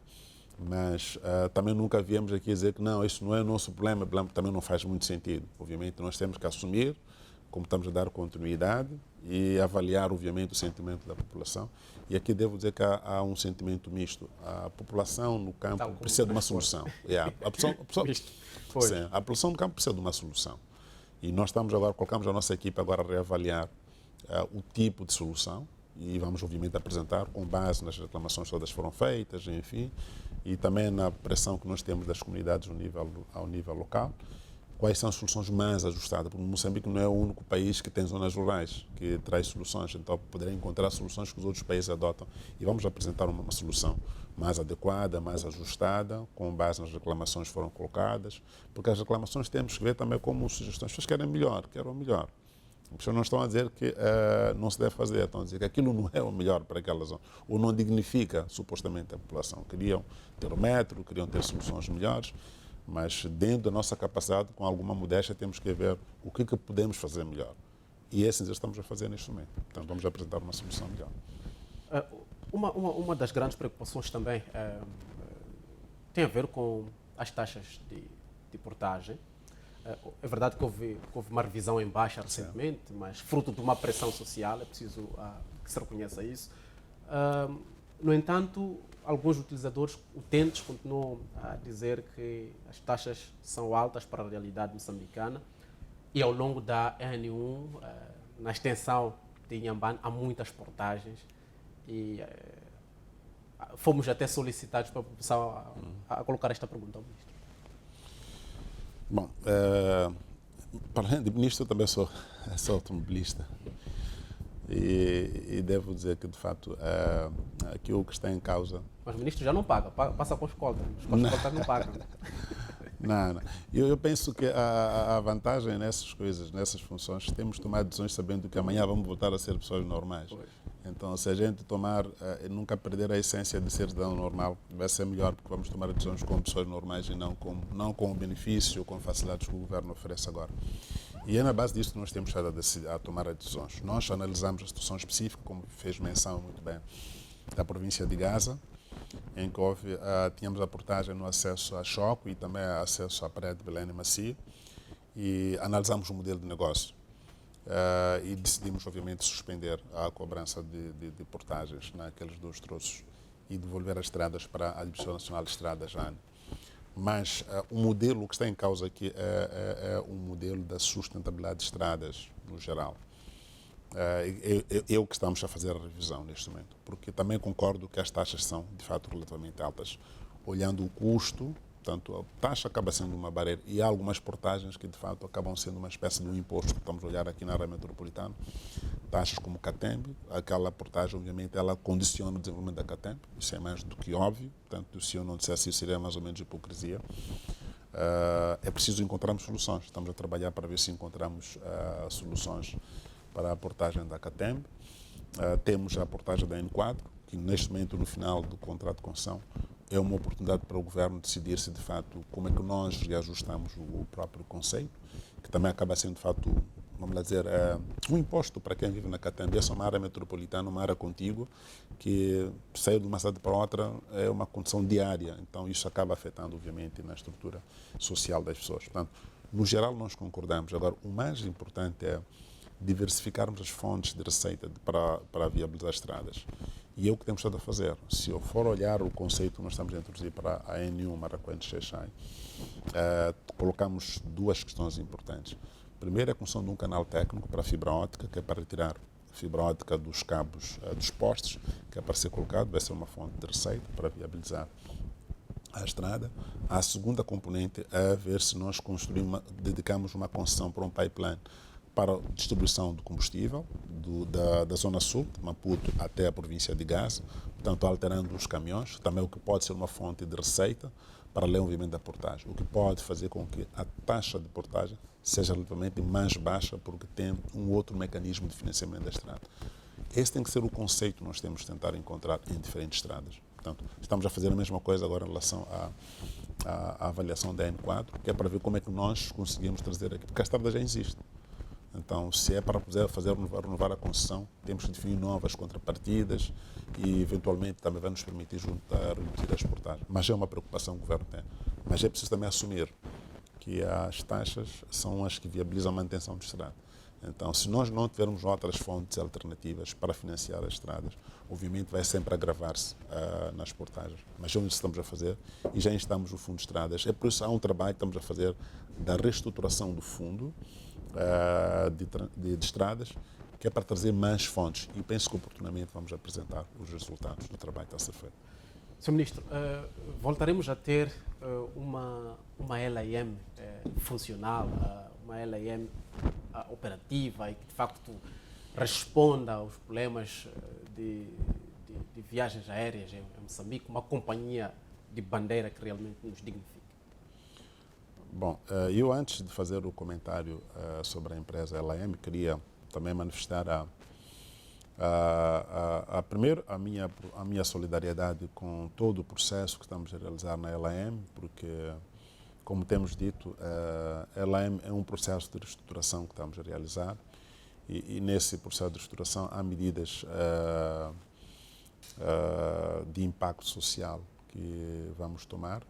Mas também nunca viemos aqui dizer que não, isso não é o nosso problema, também não faz muito sentido. Obviamente nós temos que assumir, como estamos a dar continuidade e avaliar, obviamente, o sentimento da população. E aqui devo dizer que há um sentimento misto. A população no campo precisa de uma solução. A população no campo precisa de uma solução. E nós estamos agora, colocamos a nossa equipe agora a reavaliar o tipo de solução e vamos, obviamente, apresentar com base nas reclamações todas foram feitas, enfim, e também na pressão que nós temos das comunidades ao nível local, quais são as soluções mais ajustadas, porque Moçambique não é o único país que tem zonas rurais, que traz soluções, então poderá encontrar soluções que os outros países adotam e vamos apresentar uma solução mais adequada, mais ajustada, com base nas reclamações que foram colocadas, porque as reclamações temos que ver também como sugestões, as pessoas querem o melhor. As pessoas não estão a dizer que não se deve fazer, estão a dizer que aquilo não é o melhor para aquela zona, ou não dignifica supostamente a população. Queriam ter o metro, queriam ter soluções melhores, mas dentro da nossa capacidade, com alguma modéstia, temos que ver o que podemos fazer melhor. E é assim que estamos a fazer neste momento. Então vamos apresentar uma solução melhor. Uma das grandes preocupações também tem a ver com as taxas de portagem. É verdade que houve uma revisão em baixa recentemente, mas fruto de uma pressão social, é preciso que se reconheça isso. No entanto, alguns utilizadores utentes continuam a dizer que as taxas são altas para a realidade moçambicana e ao longo da N1, na extensão de Inhambane, há muitas portagens e fomos até solicitados para começar a colocar esta pergunta ao ministro. Bom, para além de ministro, eu também sou automobilista e devo dizer que, de facto, aquilo que está em causa... Mas o ministro já não paga, passa com os escoltas não pagam. Não. Eu penso que a vantagem nessas coisas, nessas funções, temos de tomar decisões sabendo que amanhã vamos voltar a ser pessoas normais. Pois. Então, se a gente tomar, nunca perder a essência de ser cidadão normal, vai ser melhor, porque vamos tomar decisões como pessoas normais e não com o benefício ou com facilidades que o governo oferece agora. E é na base disso que nós temos estado a tomar as decisões. Nós analisamos a situação específica, como fez menção muito bem, da província de Gaza, em que tínhamos a portagem no acesso a Choco e também acesso à praia de Belém e Macia, e analisamos o modelo de negócio. E decidimos, obviamente, suspender a cobrança de portagens naqueles 2 troços e devolver as estradas para a Divisão Nacional de Estradas, ANE. Mas o modelo que está em causa aqui é um modelo da sustentabilidade de estradas, no geral. Eu que estamos a fazer a revisão neste momento, porque também concordo que as taxas são, de fato, relativamente altas. Olhando o custo, portanto, a taxa acaba sendo uma barreira e há algumas portagens que, de fato, acabam sendo uma espécie de um imposto. Estamos a olhar aqui na área metropolitana, taxas como Catembe, aquela portagem, obviamente, ela condiciona o desenvolvimento da Catembe, isso é mais do que óbvio, portanto, se eu não dissesse isso, seria mais ou menos hipocrisia. É preciso encontrarmos soluções, estamos a trabalhar para ver se encontramos soluções para a portagem da Catembe. Temos a portagem da N4, que neste momento, no final do contrato de concessão, é uma oportunidade para o governo decidir se, de fato, como é que nós reajustamos o próprio conceito, que também acaba sendo, de fato, vamos lá dizer, um imposto para quem vive na Catembe. Essa é uma área metropolitana, uma área contígua, que sair de uma cidade para outra é uma condição diária. Então, isso acaba afetando, obviamente, na estrutura social das pessoas. Portanto, no geral, nós concordamos. Agora, o mais importante é diversificarmos as fontes de receita para viabilizar as estradas. E é o que temos estado a fazer. Se eu for olhar o conceito que nós estamos a introduzir para a N1 Maracuene-Xai, colocamos 2 questões importantes. Primeiro é a construção de um canal técnico para a fibra óptica, que é para retirar a fibra óptica dos cabos dos postes, que é para ser colocado, vai ser uma fonte de receita para viabilizar a estrada. A segunda componente é ver se nós dedicamos uma concessão para um pipeline para a distribuição do combustível da Zona Sul, de Maputo, até a província de Gaza, portanto, alterando os caminhões, também o que pode ser uma fonte de receita para além, obviamente, da portagem, o que pode fazer com que a taxa de portagem seja relativamente mais baixa, porque tem um outro mecanismo de financiamento da estrada. Esse tem que ser o conceito que nós temos de tentar encontrar em diferentes estradas. Portanto, estamos a fazer a mesma coisa agora em relação à avaliação da N4, que é para ver como é que nós conseguimos trazer aqui, porque a estrada já existe. Então, se é para renovar a concessão, temos que definir novas contrapartidas e, eventualmente, também vai nos permitir reduzir as portagens. Mas é uma preocupação que o governo tem. Mas é preciso também assumir que as taxas são as que viabilizam a manutenção do estrada. Então, se nós não tivermos outras fontes alternativas para financiar as estradas, obviamente vai sempre agravar-se nas portagens. Mas é o que estamos a fazer e já instamos o Fundo de Estradas. É por isso que há um trabalho que estamos a fazer da reestruturação do fundo de estradas, que é para trazer mais fontes. E penso que oportunamente vamos apresentar os resultados do trabalho que está a ser feito. Sr. Ministro, voltaremos a ter uma LAM funcional, uma LAM operativa e que de facto responda aos problemas de viagens aéreas em Moçambique, uma companhia de bandeira que realmente nos dignifique? Bom, eu antes de fazer o comentário sobre a empresa LAM, queria também manifestar primeiro a minha solidariedade com todo o processo que estamos a realizar na LAM, porque, como temos dito, a LAM é um processo de reestruturação que estamos a realizar e nesse processo de reestruturação há medidas de impacto social que vamos tomar,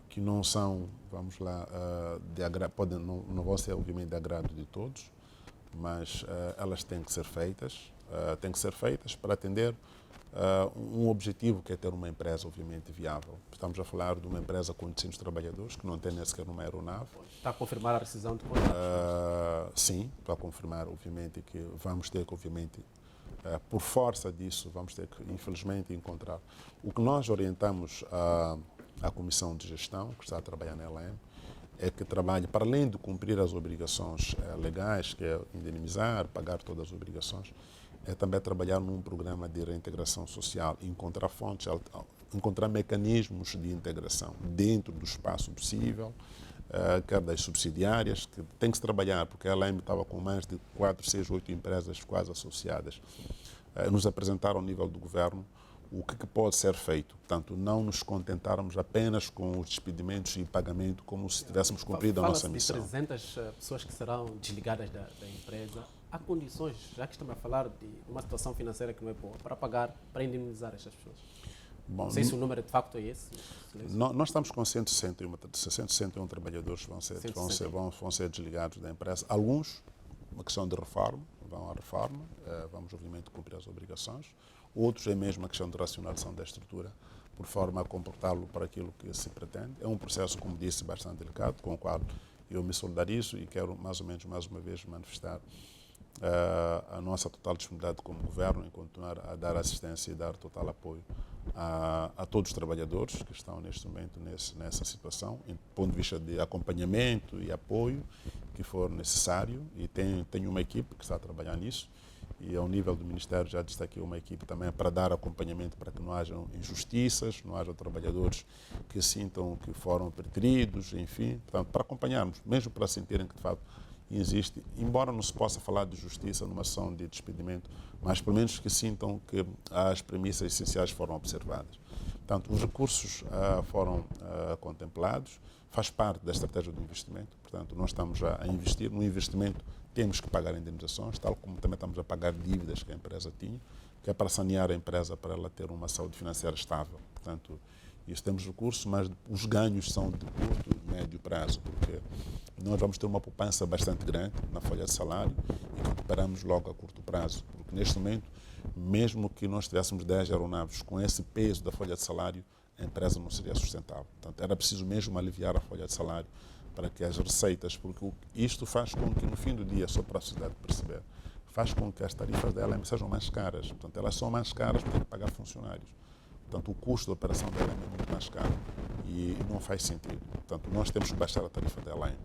que não são, vamos lá, não vão ser obviamente de agrado de todos, mas elas têm que ser feitas para atender um objetivo que é ter uma empresa obviamente viável. Estamos a falar de uma empresa com 800 trabalhadores que não tem nem sequer uma aeronave. Está a confirmar a rescisão de contratos? Sim, para confirmar obviamente que vamos ter que obviamente por força disso vamos ter que infelizmente encontrar. O que nós orientamos à Comissão de Gestão que está a trabalhar na LAM é que trabalhe, para além de cumprir as obrigações legais, que é indemnizar, pagar todas as obrigações, é também trabalhar num programa de reintegração social, encontrar fontes, encontrar mecanismos de integração dentro do espaço possível, quer das subsidiárias, que tem que se trabalhar, porque a LAM estava com mais de 4, 6, 8 empresas quase associadas. Nos apresentaram ao nível do governo o que pode ser feito. Portanto, não nos contentarmos apenas com os despedimentos e pagamento como se tivéssemos cumprido a nossa missão. Fala-se de 300 pessoas que serão desligadas da empresa. Há condições, já que estamos a falar de uma situação financeira que não é boa, para pagar, para indemnizar estas pessoas? Bom, não sei se o número de facto é esse. Nós estamos com 161 trabalhadores que vão ser desligados da empresa. Alguns, uma questão de reforma, vão à reforma, vamos obviamente cumprir as obrigações. Outros é mesmo a questão de racionalização da estrutura, por forma a comportá-lo para aquilo que se pretende. É um processo, como disse, bastante delicado, com o qual eu me solidarizo e quero mais uma vez manifestar a nossa total disponibilidade como governo em continuar a dar assistência e dar total apoio a todos os trabalhadores que estão neste momento nessa situação, do ponto de vista de acompanhamento e apoio que for necessário, e tenho uma equipe que está a trabalhar nisso. E ao nível do Ministério já destaquei uma equipe também para dar acompanhamento para que não hajam injustiças, não hajam trabalhadores que sintam que foram preteridos, enfim, portanto, para acompanharmos, mesmo para sentirem que de facto existe, embora não se possa falar de justiça numa ação de despedimento, mas pelo menos que sintam que as premissas essenciais foram observadas. Portanto, os recursos foram contemplados, faz parte da estratégia do investimento, portanto, nós estamos a investir no investimento. Temos que pagar indemnizações, tal como também estamos a pagar dívidas que a empresa tinha, que é para sanear a empresa, para ela ter uma saúde financeira estável. Portanto, isso temos recursos, mas os ganhos são de curto e médio prazo, porque nós vamos ter uma poupança bastante grande na folha de salário e que recuperamos logo a curto prazo, porque neste momento, mesmo que nós tivéssemos 10 aeronaves com esse peso da folha de salário, a empresa não seria sustentável. Portanto, era preciso mesmo aliviar a folha de salário para que as receitas, porque isto faz com que no fim do dia, só para a sociedade perceber, faz com que as tarifas da LM sejam mais caras. Portanto, elas são mais caras porque tem que pagar funcionários. Portanto, o custo da operação da LM é muito mais caro e não faz sentido. Portanto, nós temos que baixar a tarifa da LM.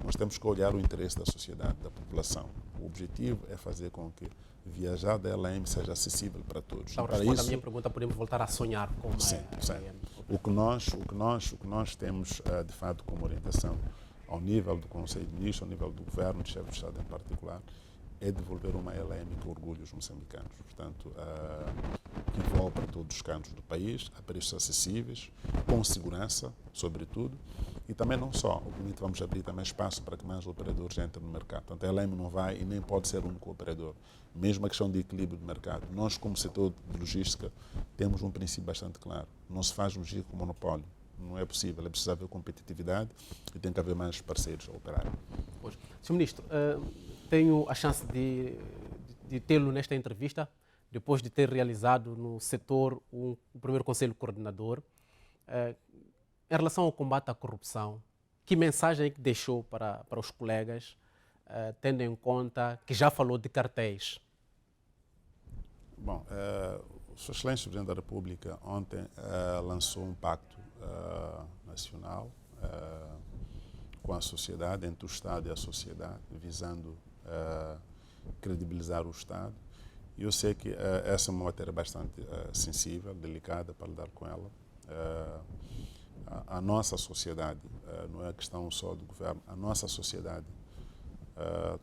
Nós temos que olhar o interesse da sociedade, da população. O objetivo é fazer com que viajar da LM seja acessível para todos. Então, para responda a minha pergunta, podemos voltar a sonhar com uma LM. O que nós temos, de fato, como orientação, ao nível do Conselho de Ministros, ao nível do Governo, do chefe de Estado em particular, é devolver uma LM que orgulha os moçambicanos. Portanto, que voa para todos os cantos do país, a preços acessíveis, com segurança, sobretudo, e também não só, obviamente vamos abrir também espaço para que mais operadores entrem no mercado. Portanto, a LM não vai e nem pode ser o único operador. Mesmo a questão de equilíbrio do mercado. Nós, como setor de logística, temos um princípio bastante claro. Não se faz logística com monopólio. Não é possível. É preciso haver competitividade e tem que haver mais parceiros a operar. Pois. Sr. Ministro, tenho a chance de tê-lo nesta entrevista, depois de ter realizado no setor o primeiro Conselho Coordenador. Em relação ao combate à corrupção, que mensagem é que deixou para os colegas, tendo em conta que já falou de cartéis? Bom, o Sr. Excelência Presidente da República ontem lançou um pacto nacional com a sociedade, entre o Estado e a sociedade, visando credibilizar o Estado. E eu sei que essa é uma matéria bastante sensível, delicada para lidar com ela. A nossa sociedade, não é questão só do governo, a nossa sociedade,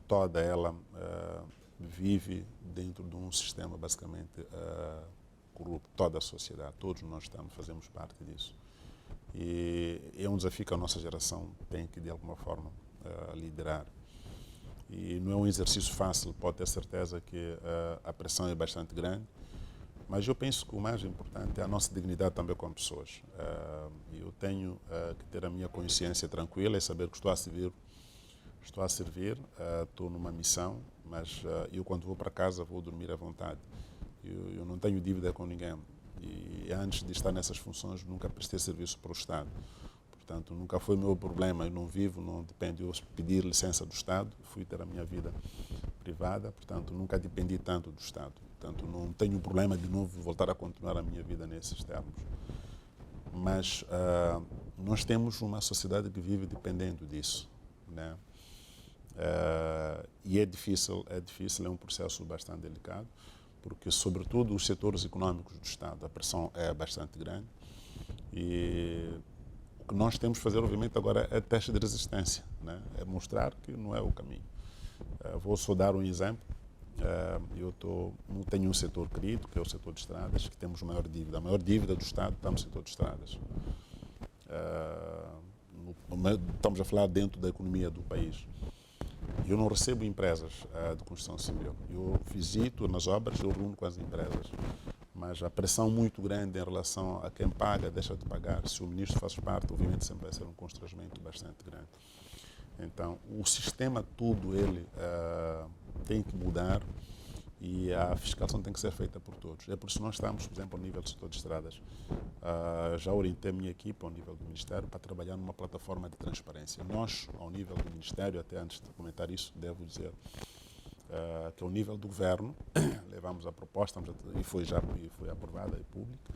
toda ela vive dentro de um sistema basicamente corrupto. Toda a sociedade, todos nós fazemos parte disso. E é um desafio que a nossa geração tem que, de alguma forma, liderar. E não é um exercício fácil, pode ter certeza que a pressão é bastante grande, mas eu penso que o mais importante é a nossa dignidade também como pessoas. Eu tenho que ter a minha consciência tranquila e saber que estou a servir, estou numa missão, mas eu quando vou para casa vou dormir à vontade. Eu não tenho dívida com ninguém e antes de estar nessas funções nunca prestei serviço para o Estado. Portanto, nunca foi meu problema, eu não vivo, não dependo de eu pedir licença do Estado, fui ter a minha vida privada, portanto, nunca dependi tanto do Estado. Portanto, não tenho problema de novo voltar a continuar a minha vida nesses termos. Mas nós temos uma sociedade que vive dependendo disso, né? E é difícil, é um processo bastante delicado, porque, sobretudo, os setores econômicos do Estado, a pressão é bastante grande e o que nós temos que fazer, obviamente, agora é teste de resistência, né? É mostrar que não é o caminho. Vou só dar um exemplo. Eu tenho um setor querido, que é o setor de estradas, que temos maior dívida. A maior dívida do Estado está no setor de estradas. Estamos a falar dentro da economia do país. Eu não recebo empresas de construção civil. Eu visito nas obras, eu reúno com as empresas. Mas a pressão muito grande em relação a quem paga, deixa de pagar. Se o ministro faz parte, obviamente sempre vai ser um constrangimento bastante grande. Então, o sistema todo, ele tem que mudar e a fiscalização tem que ser feita por todos. É por isso que nós estamos, por exemplo, ao nível do setor de estradas. Já orientei a minha equipe ao nível do Ministério para trabalhar numa plataforma de transparência. Nós, ao nível do Ministério, até antes de comentar isso, devo dizer que ao nível do Governo, levamos a proposta e foi aprovada e pública,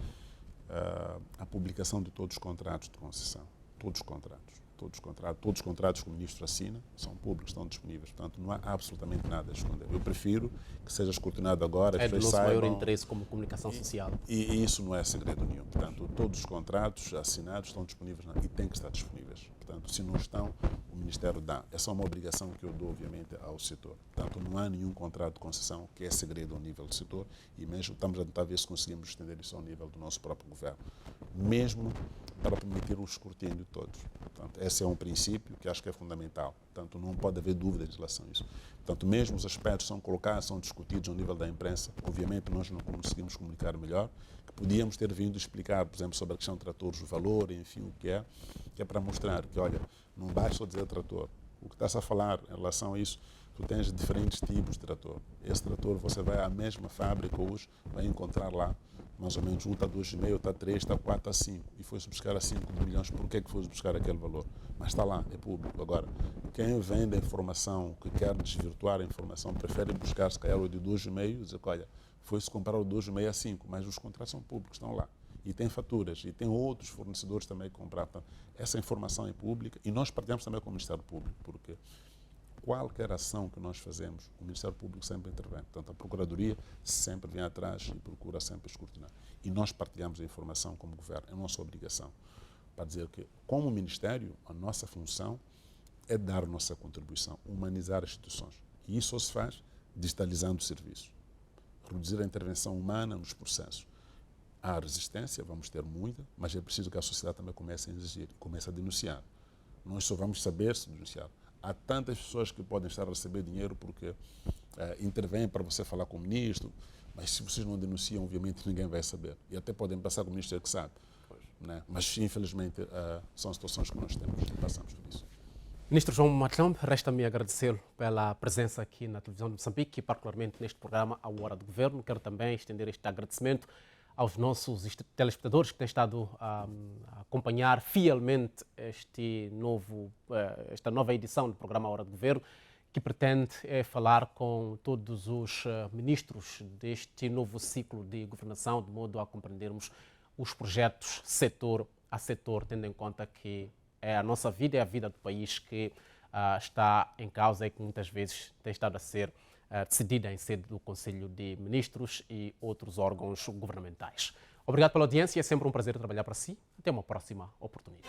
a publicação de todos os contratos de concessão. Todos os contratos que o ministro assina são públicos, estão disponíveis. Portanto, não há absolutamente nada a esconder. Eu prefiro que seja escrutinado agora. É do nosso maior interesse como comunicação social. E isso não é segredo nenhum. Portanto, todos os contratos assinados estão disponíveis e têm que estar disponíveis. Portanto, se não estão, o Ministério dá. Essa é uma obrigação que eu dou, obviamente, ao setor. Portanto, não há nenhum contrato de concessão que é segredo ao nível do setor e mesmo estamos a tentar ver se conseguimos estender isso ao nível do nosso próprio governo. Mesmo para permitir o escrutínio de todos. Portanto, esse é um princípio que acho que é fundamental. Portanto, não pode haver dúvidas em relação a isso. Portanto, mesmo os aspectos são colocados, são discutidos ao nível da imprensa. Obviamente, nós não conseguimos comunicar melhor, que podíamos ter vindo explicar, por exemplo, sobre a questão de tratores, o valor, enfim, o que é para mostrar que, olha, não basta só dizer trator. O que estás a falar em relação a isso, tu tens diferentes tipos de trator. Esse trator, você vai à mesma fábrica hoje, vai encontrar lá mais ou menos 1 está 2,5, está 3, está 4, está 5. E foi-se buscar a 5 milhões. Por que foi-se buscar aquele valor? Mas está lá, é público. Agora, quem vende a informação, que quer desvirtuar a informação, prefere buscar, se calhar, o de 2,5 e dizer que, olha, foi-se comprar o 2,5 a 5, mas os contratos são públicos, estão lá. E tem faturas, e tem outros fornecedores também que compraram. Essa informação é pública e nós partilhamos também com o Ministério Público, porque qualquer ação que nós fazemos, o Ministério Público sempre intervém. Portanto, a Procuradoria sempre vem atrás e procura sempre escrutinar. E nós partilhamos a informação como Governo, é nossa obrigação, para dizer que, como Ministério, a nossa função é dar nossa contribuição, humanizar as instituições. E isso só se faz digitalizando o serviço, reduzir a intervenção humana nos processos, Há resistência, vamos ter muita, mas é preciso que a sociedade também comece a exigir, comece a denunciar. Nós só vamos saber se denunciar. Há tantas pessoas que podem estar a receber dinheiro porque intervêm para você falar com o ministro, mas se vocês não denunciam, obviamente ninguém vai saber. E até podem passar com o ministro que sabe. Né? Mas, infelizmente, são situações que nós temos e passamos por isso. Ministro João Machombe, resta-me agradecê-lo pela presença aqui na televisão de Moçambique e particularmente neste programa A Hora do Governo. Quero também estender este agradecimento aos nossos telespectadores que têm estado a acompanhar fielmente esta nova edição do programa A Hora do Governo, que pretende falar com todos os ministros deste novo ciclo de governação, de modo a compreendermos os projetos setor a setor, tendo em conta que é a nossa vida e a vida do país que está em causa e que muitas vezes tem estado a ser decidida em sede do Conselho de Ministros e outros órgãos governamentais. Obrigado pela audiência, é sempre um prazer trabalhar para si. Até uma próxima oportunidade.